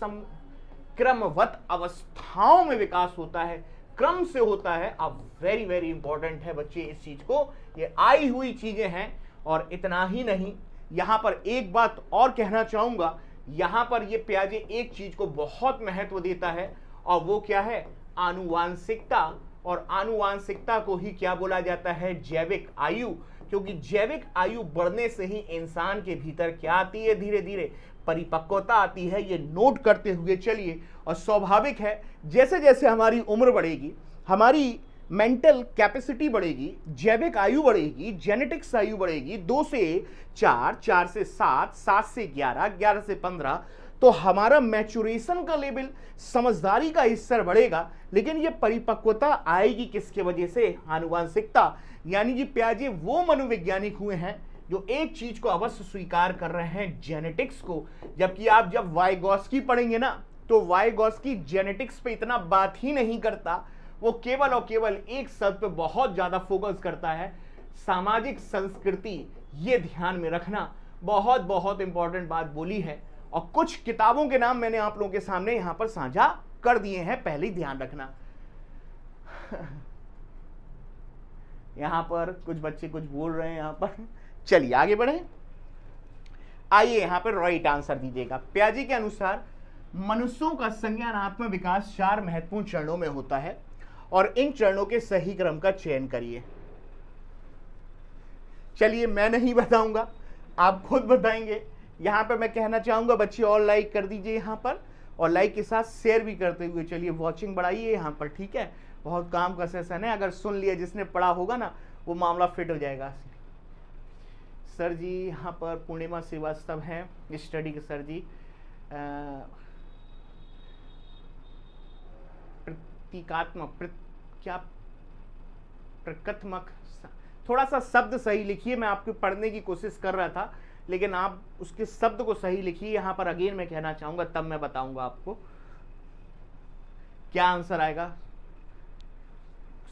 क्रमवत अवस्थाओं में विकास होता है, क्रम से होता है। अब वेरी वेरी इंपॉर्टेंट है बच्चे इस चीज को, ये आई हुई चीजें हैं। और इतना ही नहीं, यहां पर एक बात और कहना चाहूंगा, यहां पर ये पियाजे एक चीज को बहुत महत्व देता है, और वो क्या है? आनुवांशिकता। और आनुवांशिकता को ही क्या बोला जाता है? जैविक आयु। क्योंकि जैविक आयु बढ़ने से ही इंसान के भीतर क्या आती है? धीरे धीरे परिपक्वता आती है। ये नोट करते हुए चलिए। और स्वाभाविक है, जैसे जैसे हमारी उम्र बढ़ेगी, हमारी मेंटल कैपेसिटी बढ़ेगी, जैविक आयु बढ़ेगी, जेनेटिक्स आयु बढ़ेगी, 2 से 4, 4 से 7, 7 से 11, 11 से 15, तो हमारा मैच्योरेशन का लेवल, समझदारी का स्तर बढ़ेगा। लेकिन ये परिपक्वता आएगी किसके वजह से? आनुवांशिकता। यानी कि पियाजे वो मनोवैज्ञानिक हुए हैं जो एक चीज को अवश्य स्वीकार कर रहे हैं, जेनेटिक्स को। जबकि आप जब वाइगॉस्की पढ़ेंगे ना, तो वाइगॉस्की जेनेटिक्स पे इतना बात ही नहीं करता, वो केवल और केवल एक शब्द पे बहुत ज्यादा फोकस करता है, सामाजिक संस्कृति। ये ध्यान में रखना, बहुत बहुत इंपॉर्टेंट बात बोली है। और कुछ किताबों के नाम मैंने आप लोगों के सामने यहां पर साझा कर दिए हैं, पहले ही ध्यान रखना। यहां पर कुछ बच्चे कुछ बोल रहे हैं यहां पर, चलिए आगे बढ़े। आइए यहां पर राइट आंसर दीजिएगा। पियाजे के अनुसार मनुष्यों का संज्ञानात्मक विकास 4 महत्वपूर्ण चरणों में होता है और इन चरणों के सही क्रम का चयन करिए। चलिए मैं नहीं बताऊंगा, आप खुद बताएंगे। यहां पर मैं कहना चाहूंगा बच्चे और लाइक कर दीजिए यहां पर, और लाइक के साथ शेयर भी करते हुए चलिए वॉचिंग बढ़ाइए यहां पर, ठीक है। बहुत काम का सेशन है, अगर सुन लिया जिसने पढ़ा होगा ना वो मामला फिट हो जाएगा। सर जी यहाँ पर पूर्णिमा श्रीवास्तव हैं स्टडी के सर जी। प्रतीकात्मक क्या प्रकथमक, थोड़ा सा शब्द सही लिखिए। मैं आपको पढ़ने की कोशिश कर रहा था लेकिन आप उसके शब्द को सही लिखिए। यहां पर अगेन मैं कहना चाहूंगा, तब मैं बताऊंगा आपको क्या आंसर आएगा।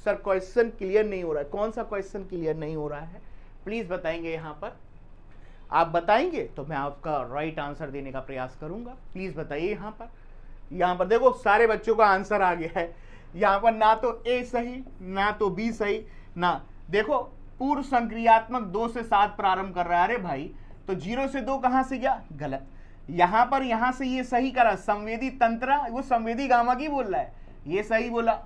सर क्वेश्चन क्लियर नहीं हो रहा है, कौन सा क्वेश्चन क्लियर नहीं हो रहा है प्लीज बताएंगे। यहां पर आप बताएंगे तो मैं आपका राइट आंसर देने का प्रयास करूंगा। प्लीज बताइए। यहां पर देखो सारे बच्चों का आंसर आ गया है। यहां पर ना तो ए सही, ना तो बी सही, ना देखो पूर्व संक्रियात्मक 2 से 7 प्रारंभ कर रहा है। अरे भाई तो 0 से 2 कहां से गया, गलत। यहां पर यहां से ये सही करा, संवेदी तंत्र, वो संवेदी गामा की बोल रहा है, ये सही बोला।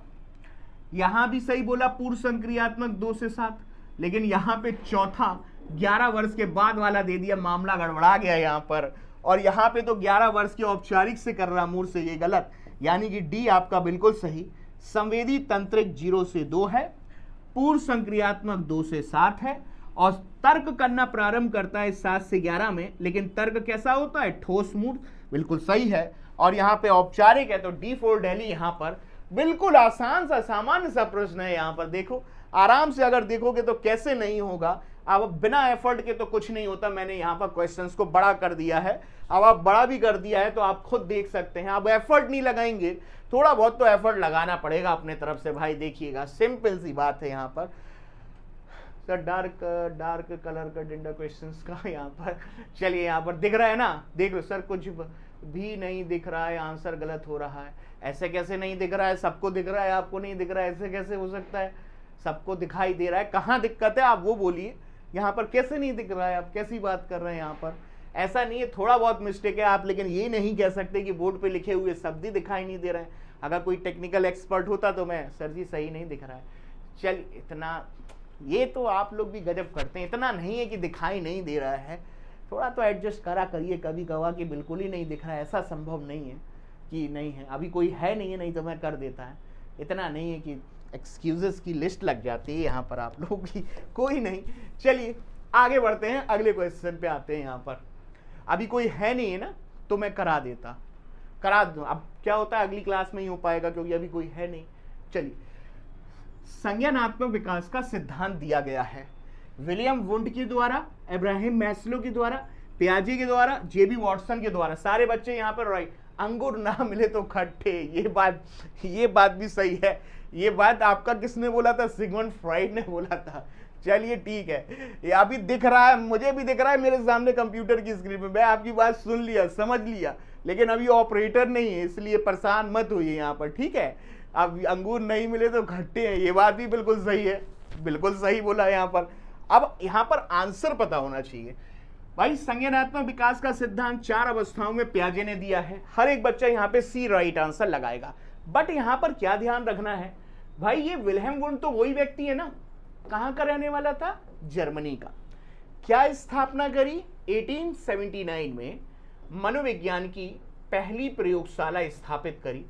यहां भी सही बोला पूर्व संक्रियात्मक 2 से 7, लेकिन यहां पे चौथा 11 वर्ष के बाद वाला दे दिया, मामला गड़बड़ा गया यहां पर। और यहां पे तो 11 वर्ष के औपचारिक से कर रहा मूल से, ये गलत। यानी कि डी आपका बिल्कुल सही। संवेदी तंत्रिक 0 से 2 है, पूर्व संक्रियात्मक 2 से 7 है, और तर्क करना प्रारंभ करता है 7 से 11 में। लेकिन तर्क कैसा होता है, ठोस मूर्त, बिल्कुल सही है। और यहाँ पे औपचारिक है तो डी फॉर दिल्ली। यहाँ पर बिल्कुल आसान सा सामान्य सा प्रश्न है। यहाँ पर देखो आराम से अगर देखोगे तो कैसे नहीं होगा। अब बिना एफर्ट के तो कुछ नहीं होता। मैंने यहाँ पर क्वेश्चंस को बड़ा कर दिया है, अब आप बड़ा भी कर दिया है तो आप खुद देख सकते हैं। अब एफर्ट नहीं लगाएंगे, थोड़ा बहुत तो एफर्ट लगाना पड़ेगा अपने तरफ से भाई। देखिएगा सिंपल सी बात है यहाँ पर। सर डार्क कलर का डिंडा क्वेश्चंस का यहाँ पर, चलिए यहाँ पर दिख रहा है ना, देख लो सर कुछ भी नहीं दिख रहा है, आंसर गलत हो रहा है। ऐसे कैसे नहीं दिख रहा है, सबको दिख रहा है, आपको नहीं दिख रहा है, ऐसे कैसे हो सकता है? सबको दिखाई दे रहा है, कहाँ दिक्कत है आप वो बोलिए। यहाँ पर कैसे नहीं दिख रहा है, आप कैसी बात कर रहे हैं? यहाँ पर ऐसा नहीं है, थोड़ा बहुत मिस्टेक है आप, लेकिन ये नहीं कह सकते कि बोर्ड पे लिखे हुए शब्द ही दिखाई नहीं दे रहे हैं। अगर कोई टेक्निकल एक्सपर्ट होता तो मैं सर जी सही नहीं दिख रहा है। चल इतना, ये तो आप लोग भी गजब करते हैं। इतना नहीं है कि दिखाई नहीं दे रहा है, थोड़ा तो एडजस्ट करा करिए कभी कभार कि बिल्कुल ही नहीं दिख रहा है। ऐसा संभव नहीं है कि नहीं है, अभी कोई है नहीं तो मैं कर देता है। इतना नहीं है कि एक्सक्यूजेस की लिस्ट लग जाती है यहाँ पर आप लोगों की, कोई नहीं। चलिए आगे बढ़ते हैं, अगले क्वेश्चन पे आते हैं। यहाँ पर अभी कोई है नहीं है ना तो मैं करा दूँ। अब क्या होता है अगली क्लास में ही हो पाएगा क्योंकि अभी कोई है नहीं। चलिए, संज्ञानात्मक विकास का सिद्धांत दिया गया है विलियम वुंड के द्वारा, इब्राहिम मैस्लो के द्वारा, पियाजे के द्वारा, जेबी वॉटसन के द्वारा। सारे बच्चे यहाँ पर राइट। अंगूर ना मिले तो खट्टे, ये बात भी सही है। ये बात आपका किसने बोला था? सिगमंड फ्राइड ने बोला था। चलिए ठीक है, ये अभी दिख रहा है, मुझे भी दिख रहा है मेरे सामने कंप्यूटर की स्क्रीन पे। मैं आपकी बात सुन लिया, समझ लिया, लेकिन अभी ऑपरेटर नहीं है इसलिए परेशान मत होइए यहाँ पर, ठीक है। अब अंगूर नहीं मिले तो खट्टे हैं, ये बात भी बिल्कुल सही है, बिल्कुल सही बोला यहाँ पर। अब यहाँ पर आंसर पता होना चाहिए भाई। संज्ञानात्मक विकास का सिद्धांत 4 अवस्थाओं में पियाजे ने दिया है। हर एक बच्चा यहाँ पे सी राइट आंसर लगाएगा। बट यहाँ पर क्या ध्यान रखना है भाई, ये विल्हेम वुंड तो वही व्यक्ति है ना, कहाँ का रहने वाला था? जर्मनी का। क्या स्थापना करी? 1879 में मनोविज्ञान की पहली प्रयोगशाला स्थापित करी।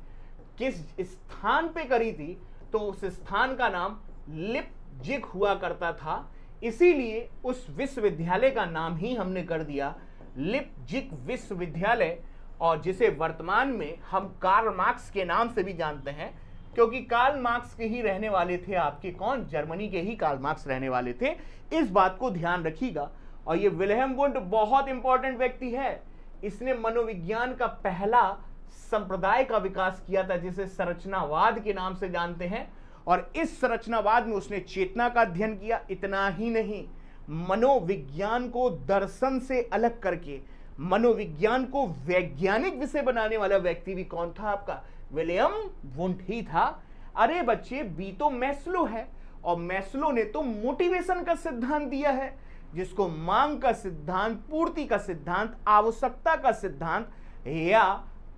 किस स्थान पे करी थी? तो उस स्थान का नाम लिपजिग हुआ करता था, इसीलिए उस विश्वविद्यालय का नाम ही हमने कर दिया लिपजिग विश्वविद्यालय, और जिसे वर्तमान में हम कार्ल मार्क्स के नाम से भी जानते हैं, क्योंकि कार्ल मार्क्स के ही रहने वाले थे आपके कौन? जर्मनी के ही कार्ल मार्क्स रहने वाले थे। इस बात को ध्यान रखिएगा। और ये विल्हेम वुंड बहुत इंपॉर्टेंट व्यक्ति है। इसने मनोविज्ञान का पहला संप्रदाय का विकास किया था जिसे संरचनावाद के नाम से जानते हैं, और इस संरचनावाद में उसने चेतना का अध्ययन किया। इतना ही नहीं, मनोविज्ञान को दर्शन से अलग करके मनोविज्ञान को वैज्ञानिक विषय बनाने वाला व्यक्ति भी कौन था आपका? विलियम वुंड ही था। अरे बच्चे, बी तो मैस्लो है, और मैस्लो ने तो मोटिवेशन का सिद्धांत दिया है, जिसको मांग का सिद्धांत, पूर्ति का सिद्धांत, आवश्यकता का सिद्धांत या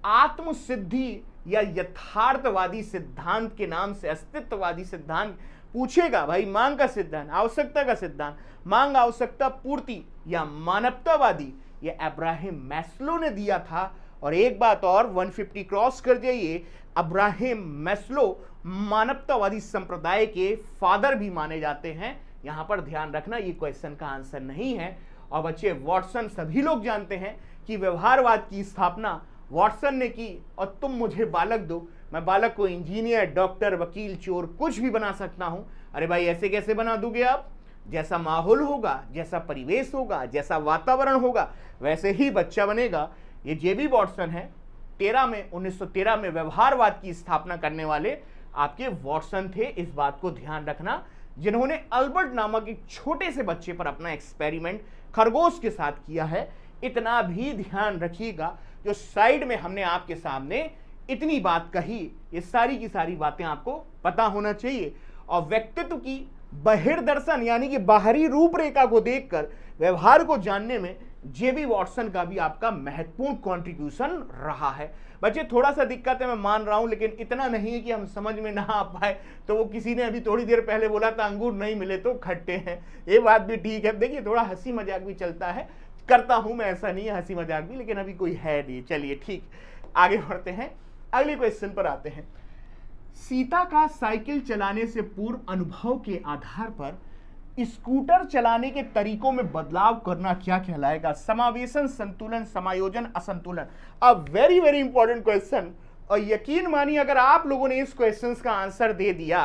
आत्मसिद्धि या यथार्थवादी सिद्धांत के नाम से, अस्तित्ववादी सिद्धांत पूछेगा भाई, मांग का सिद्धांत, आवश्यकता का सिद्धांत, मांग आवश्यकता पूर्ति या मानवतावादी, ये अब्राहम मैस्लो ने दिया था। और एक बात और, 150 क्रॉस कर जाइए, अब्राहम मैस्लो मानवतावादी संप्रदाय के फादर भी माने जाते हैं। यहां पर ध्यान रखना, ये क्वेश्चन का आंसर नहीं है। और बच्चे, वॉटसन, सभी लोग जानते हैं कि व्यवहारवाद की स्थापना वॉटसन ने की, और तुम मुझे बालक दो, मैं बालक को इंजीनियर, डॉक्टर, वकील, चोर कुछ भी बना सकता हूं। अरे भाई, ऐसे कैसे बना दोगे आप? जैसा माहौल होगा, जैसा परिवेश होगा, जैसा वातावरण होगा, वैसे ही बच्चा बनेगा। ये जेबी वॉटसन है, 1913 में व्यवहारवाद की स्थापना करने वाले आपके वॉटसन थे। इस बात को ध्यान रखना, जिन्होंने अल्बर्ट नामक एक छोटे से बच्चे पर अपना एक्सपेरिमेंट खरगोश के साथ किया है। इतना भी ध्यान रखिएगा, जो साइड में हमने आपके सामने इतनी बात कही, ये सारी की सारी बातें आपको पता होना चाहिए। और व्यक्तित्व की बहिर्दर्शन यानी कि बाहरी रूपरेखा को देखकर व्यवहार को जानने में जेबी वॉटसन का भी आपका महत्वपूर्ण कंट्रीब्यूशन रहा है। बच्चे, थोड़ा सा दिक्कत है, मैं मान रहा हूं, लेकिन इतना नहीं है कि हम समझ में ना आ पाए। तो वो किसी ने अभी थोड़ी देर पहले बोला था अंगूर नहीं मिले तो खट्टे हैं, ये बात भी ठीक है। देखिए, थोड़ा हंसी मजाक भी चलता है, करता हूं मैं, ऐसा नहीं है हंसी मजाक भी, लेकिन अभी कोई है नहीं। चलिए ठीक, आगे बढ़ते हैं, अगले क्वेश्चन पर आते हैं। सीता का साइकिल चलाने से पूर्व अनुभव के आधार पर स्कूटर चलाने के तरीकों में बदलाव करना क्या कहलाएगा? समावेशन, संतुलन, समायोजन, असंतुलन। अब वेरी वेरी इंपॉर्टेंट क्वेश्चन, और यकीन मानिए अगर आप लोगों ने इस क्वेश्चन का आंसर दे दिया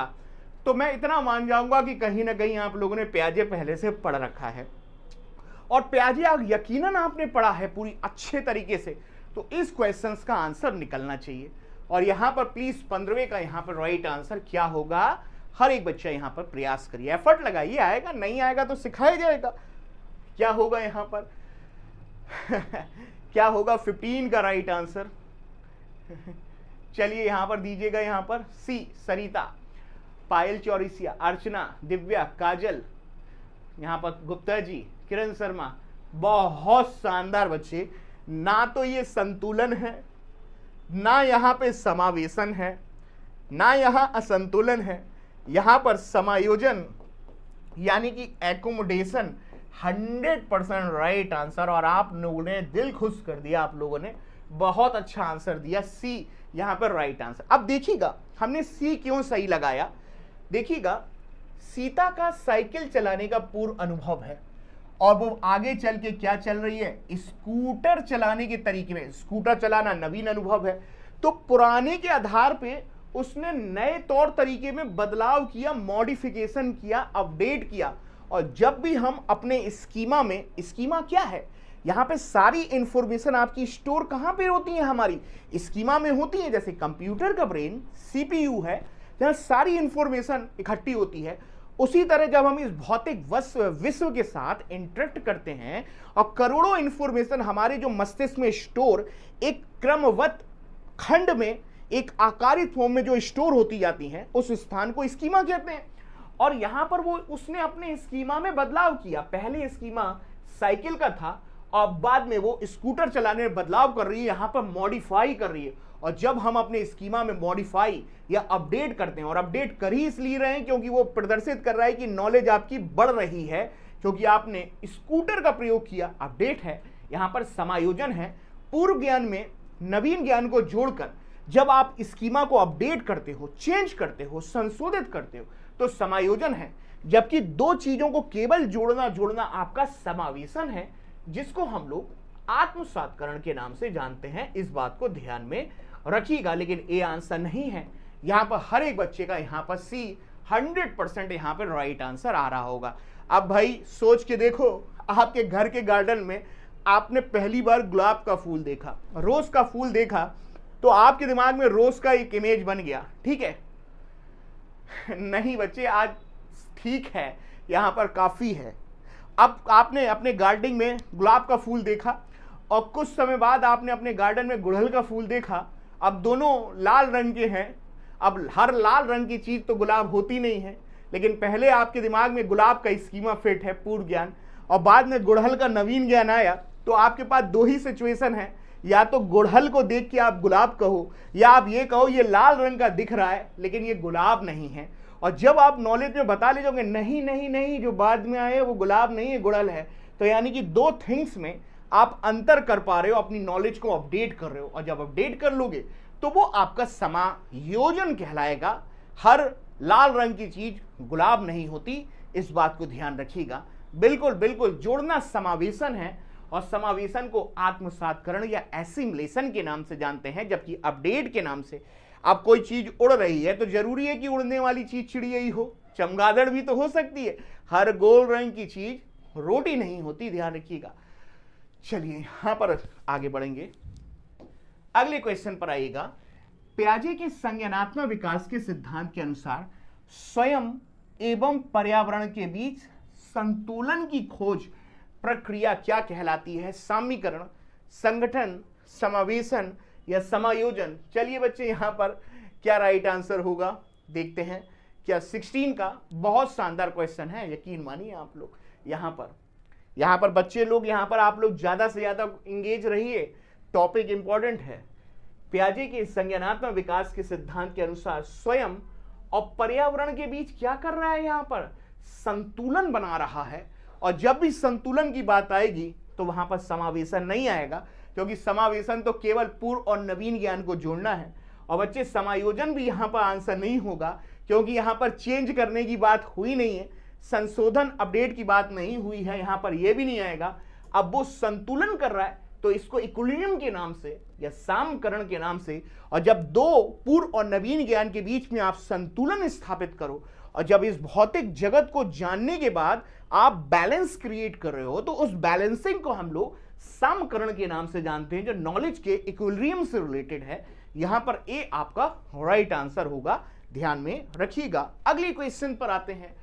तो मैं इतना मान जाऊंगा कि कहीं ना कहीं आप लोगों ने प्याजे पहले से पढ़ रखा है, और प्याजे यकीनन आपने पढ़ा है पूरी अच्छे तरीके से, तो इस क्वेश्चन का आंसर निकलना चाहिए। और यहां पर प्लीज 15वें का यहां पर राइट आंसर क्या होगा, हर एक बच्चा यहां पर प्रयास करिए, एफर्ट लगाइए, आएगा नहीं आएगा तो सिखाया जाएगा। क्या होगा यहां पर क्या होगा? 15 का राइट आंसर चलिए यहां पर दीजिएगा, यहां पर सी, सरिता, पायल चौरसिया, अर्चना, दिव्या, काजल, यहां पर गुप्ता जी, किरण शर्मा। बहुत शानदार बच्चे, ना तो ये संतुलन है, ना यहां पे समावेशन है, ना यहां असंतुलन है, यहां पर समायोजन यानी कि एकोमोडेशन। 100% राइट आंसर, और आप लोगों ने दिल खुश कर दिया, आप लोगों ने बहुत अच्छा आंसर दिया, सी यहां पर राइट आंसर। अब देखिएगा हमने सी क्यों सही लगाया। देखिएगा, सीता का साइकिल चलाने का पूर्व अनुभव है, और वो आगे चल के क्या चल रही है? स्कूटर चलाने के तरीके में। स्कूटर चलाना नवीन अनुभव है, तो पुराने के आधार पे उसने नए तौर तरीके में बदलाव किया, मॉडिफिकेशन किया, अपडेट किया। और जब भी हम अपने स्कीमा में, स्कीमा क्या है? यहां पे सारी इंफॉर्मेशन आपकी स्टोर कहां पे होती है? हमारी स्कीमा में होती है। जैसे कंप्यूटर का ब्रेन सीपीयू है, जहां सारी इंफॉर्मेशन इकट्ठी होती है। उसी तरह जब हम इस भौतिक विश्व के साथ इंटरेक्ट करते हैं और करोड़ों इंफॉर्मेशन हमारे जो मस्तिष्क में स्टोर, एक क्रमवत खंड में, एक आकारित फॉर्म में जो स्टोर होती जाती हैं, उस स्थान को स्कीमा कहते हैं। और यहां पर वो उसने अपने स्कीमा में बदलाव किया। पहले स्कीमा साइकिल का था, और बाद में वो स्कूटर चलाने में बदलाव कर रही है, यहां पर मॉडिफाई कर रही है। और जब हम अपने स्कीमा में मॉडिफाई या अपडेट करते हैं, और अपडेट कर ही इसलिए रहे हैं क्योंकि वो प्रदर्शित कर रहा है कि नॉलेज आपकी बढ़ रही है, क्योंकि आपने स्कूटर का प्रयोग किया, अपडेट है। यहां पर समायोजन है, पूर्व ज्ञान में नवीन ज्ञान को जोड़कर जब आप स्कीमा को अपडेट करते हो, चेंज करते हो, संशोधित करते हो, तो समायोजन है। जबकि दो चीजों को केवल जोड़ना आपका समावेशन है, जिसको हम लोग आत्मसातकरण के नाम से जानते हैं। इस बात को ध्यान में रखिएगा, लेकिन ए आंसर नहीं है। यहां पर हर एक बच्चे का यहां पर सी 100% यहां पर राइट आंसर आ रहा होगा। अब भाई सोच के देखो, आपके घर के गार्डन में आपने पहली बार गुलाब का फूल देखा, रोज का फूल देखा, तो आपके दिमाग में रोज का एक इमेज बन गया, ठीक है? नहीं बच्चे, आज ठीक है, यहां पर काफी है। अब आपने अपने गार्डन में गुलाब का फूल देखा और कुछ समय बाद आपने अपने गार्डन में गुड़हल का फूल देखा। अब दोनों लाल रंग के हैं। अब हर लाल रंग की चीज तो गुलाब होती नहीं है, लेकिन पहले आपके दिमाग में गुलाब का स्कीमा फिट है, पूर्व ज्ञान, और बाद में गुड़हल का नवीन ज्ञान आया। तो आपके पास दो ही सिचुएशन है, या तो गुड़हल को देख के आप गुलाब कहो, या आप ये कहो ये लाल रंग का दिख रहा है लेकिन ये गुलाब नहीं है। और जब आप नॉलेज में बता ले जाओगे नहीं नहीं नहीं, जो बाद में आए वो गुलाब नहीं है, गुड़हल है, तो यानी कि दो थिंग्स में आप अंतर कर पा रहे हो, अपनी नॉलेज को अपडेट कर रहे हो। और जब अपडेट कर लोगे तो वो आपका समायोजन कहलाएगा। हर लाल रंग की चीज गुलाब नहीं होती, इस बात को ध्यान रखिएगा। बिल्कुल बिल्कुल, जोड़ना समावेशन है, और समावेशन को आत्मसातकरण या एसिमिलेशन के नाम से जानते हैं, जबकि अपडेट के नाम से। अब कोई चीज उड़ रही है तो जरूरी है कि उड़ने वाली चीज चिड़िया ही हो, चमगादड़ भी तो हो सकती है। हर गोल रंग की चीज रोटी नहीं होती, ध्यान रखिएगा। चलिए यहां पर आगे बढ़ेंगे, अगले क्वेश्चन पर आइएगा। पियाजे के संज्ञानात्मक विकास के सिद्धांत के अनुसार स्वयं एवं पर्यावरण के बीच संतुलन की खोज प्रक्रिया क्या कहलाती है? सामीकरण, संगठन, समावेशन या समायोजन? चलिए बच्चे, यहां पर क्या राइट आंसर होगा देखते हैं। क्या 16 का बहुत शानदार क्वेश्चन है, यकीन मानिए आप लोग। यहां पर बच्चे लोग, यहां पर आप लोग ज्यादा से ज्यादा इंगेज रहिए, टॉपिक इंपॉर्टेंट है। पियाजे के संज्ञानात्मक विकास के सिद्धांत के अनुसार स्वयं और पर्यावरण के बीच क्या कर रहा है? यहां पर संतुलन बना रहा है। और जब भी संतुलन की बात आएगी तो वहां पर समावेशन नहीं आएगा, क्योंकि समावेशन तो केवल पूर्व और नवीन ज्ञान को जोड़ना है। और बच्चे समायोजन भी यहां पर आंसर नहीं होगा, क्योंकि यहां पर चेंज करने की बात हुई नहीं है, संशोधन अपडेट की बात नहीं हुई है, यहां पर यह भी नहीं आएगा। अब वो संतुलन कर रहा है तो इसको इक्विलिब्रियम के नाम से या सामकरण के नाम से। और जब दो पूर्व और नवीन ज्ञान के बीच में आप संतुलन स्थापित करो, और जब इस भौतिक जगत को जानने के बाद आप बैलेंस क्रिएट कर रहे हो, तो उस बैलेंसिंग को हम लोग सामकरण के नाम से जानते हैं, जो नॉलेज के इक्विलिब्रियम से रिलेटेड है। यहां पर ए आपका राइट आंसर होगा, ध्यान में रखिएगा। अगले क्वेश्चन पर आते हैं।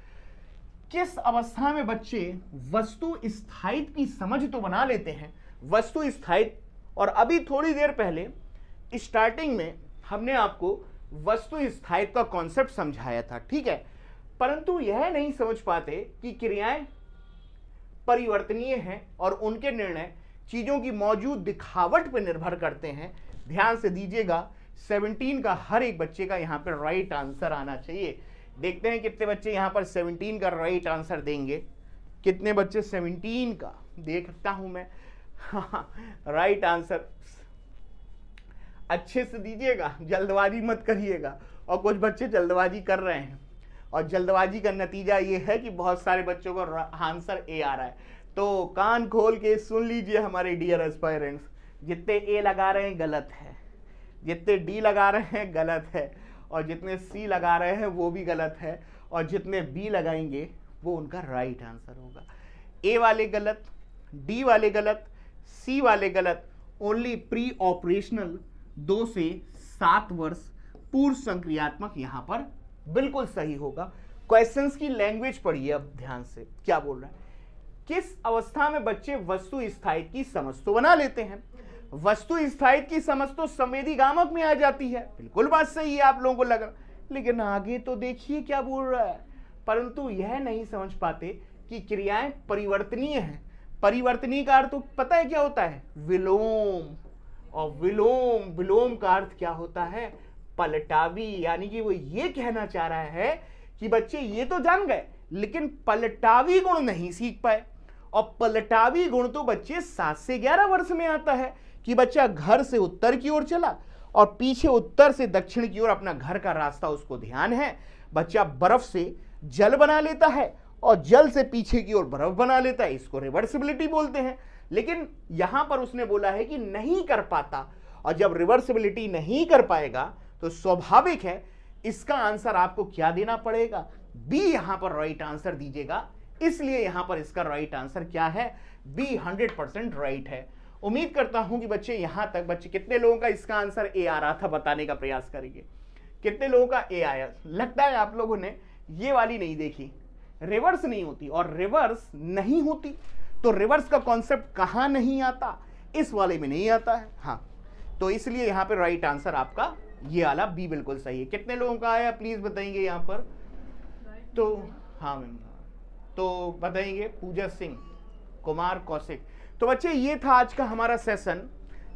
किस अवस्था में बच्चे वस्तु स्थायित्व की समझ तो बना लेते हैं, वस्तु स्थायित्व। और अभी थोड़ी देर पहले स्टार्टिंग में हमने आपको वस्तु स्थायित्व का कॉन्सेप्ट समझाया था, ठीक है, परंतु यह नहीं समझ पाते कि क्रियाएं परिवर्तनीय हैं और उनके निर्णय चीजों की मौजूद दिखावट पर निर्भर करते हैं। ध्यान से दीजिएगा, 17 का हर एक बच्चे का यहां पर राइट आंसर आना चाहिए। देखते हैं कितने बच्चे यहां पर 17 का राइट आंसर देंगे। कितने बच्चे 17 का देखता हूं मैं। राइट आंसर अच्छे से दीजिएगा, जल्दबाजी मत करिएगा। और कुछ बच्चे जल्दबाजी कर रहे हैं, और जल्दबाजी का नतीजा ये है कि बहुत सारे बच्चों को आंसर ए आ रहा है। तो कान खोल के सुन लीजिए हमारे डियर एस्पायरेंट्स, जितने ए लगा रहे हैं गलत है, जितने डी लगा रहे हैं गलत है, और जितने सी लगा रहे हैं वो भी गलत है, और जितने बी लगाएंगे वो उनका राइट आंसर होगा। ए वाले गलत, डी वाले गलत, सी वाले गलत। ओनली प्री ऑपरेशनल 2 से 7 वर्ष पूर्व संक्रियात्मक यहां पर बिल्कुल सही होगा। क्वेश्चंस की लैंग्वेज पढ़िए अब ध्यान से, क्या बोल रहा है। किस अवस्था में बच्चे वस्तु स्थायित्व की समझ तो बना लेते हैं? वस्तु स्थायित्व की समझ तो संवेदीगामक में आ जाती है, बिल्कुल बात सही है आप लोगों को लग रहा, लेकिन आगे तो देखिए क्या बोल रहा है। परंतु यह नहीं समझ पाते कि क्रियाएं परिवर्तनीय हैं। परिवर्तनीय का अर्थ तो पता है क्या होता है? विलोम। और विलोम का अर्थ क्या होता है? पलटावी। यानी कि वो ये कहना चाह रहा है कि बच्चे ये तो जान गए लेकिन पलटावी गुण नहीं सीख पाए। और पलटावी गुण तो बच्चे 7 से 11 वर्ष में आता है, कि बच्चा घर से उत्तर की ओर चला और पीछे उत्तर से दक्षिण की ओर अपना घर का रास्ता उसको ध्यान है। बच्चा बर्फ से जल बना लेता है और जल से पीछे की ओर बर्फ बना लेता है, इसको रिवर्सिबिलिटी बोलते हैं। लेकिन यहां पर उसने बोला है कि नहीं कर पाता, और जब रिवर्सिबिलिटी नहीं कर पाएगा तो स्वाभाविक है इसका आंसर आपको क्या देना पड़ेगा? बी यहां पर राइट आंसर दीजिएगा। इसलिए यहां पर इसका राइट आंसर क्या है, बी 100% राइट है। उम्मीद करता हूं कि बच्चे यहां तक, बच्चे कितने लोगों का इसका आंसर ए आ रहा था बताने का प्रयास करेंगे। कितने लोगों का ए आया? लगता है आप लोगों ने ये वाली नहीं देखी, रिवर्स नहीं होती, और रिवर्स नहीं होती तो रिवर्स का कॉन्सेप्ट कहां नहीं आता, इस वाले में नहीं आता है। हाँ, तो इसलिए यहां पे राइट आंसर आपका ये वाला बी बिल्कुल सही है। कितने लोगों का आया प्लीज बताएंगे यहां पर? तो हाँ मैम, तो बताएंगे पूजा सिंह, कुमार कौशिक। तो बच्चे ये था आज का हमारा सेशन,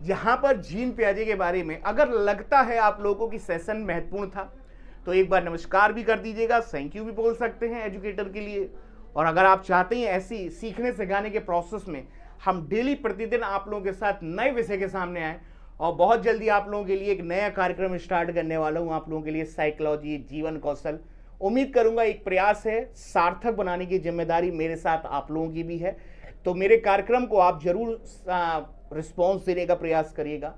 जहां पर जीन पियाजे के बारे में अगर लगता है आप लोगों की सेशन महत्वपूर्ण था तो एक बार नमस्कार भी कर दीजिएगा, थैंक यू भी बोल सकते हैं एजुकेटर के लिए। और अगर आप चाहते हैं ऐसी सीखने सिखाने के प्रोसेस में हम डेली प्रतिदिन आप लोगों के साथ नए विषय के सामने आए, और बहुत जल्दी आप लोगों के लिए एक नया कार्यक्रम स्टार्ट करने वाला हूं आप लोगों के लिए, साइकोलॉजी जीवन कौशल। उम्मीद करूंगा एक प्रयास है, सार्थक बनाने की जिम्मेदारी मेरे साथ आप लोगों की भी है। तो मेरे कार्यक्रम को आप जरूर रिस्पॉन्स देने का प्रयास करिएगा।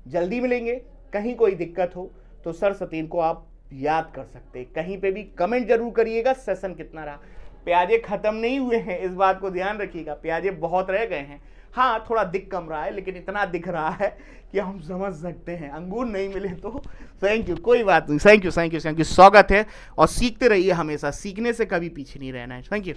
जल्दी मिलेंगे। कहीं कोई दिक्कत हो तो सर सतीन को आप याद कर सकते हैं, कहीं पे भी कमेंट जरूर करिएगा सेशन कितना रहा। प्याजे खत्म नहीं हुए हैं, इस बात को ध्यान रखिएगा, प्याजे बहुत रह गए हैं। हाँ, थोड़ा दिख कम रहा है, लेकिन इतना दिख रहा है कि हम समझ सकते हैं। अंगूर नहीं मिले तो थैंक यू, कोई बात नहीं, thank you thank you thank you. स्वागत है, और सीखते रहिए, हमेशा सीखने से कभी पीछे नहीं रहना है। Thank you.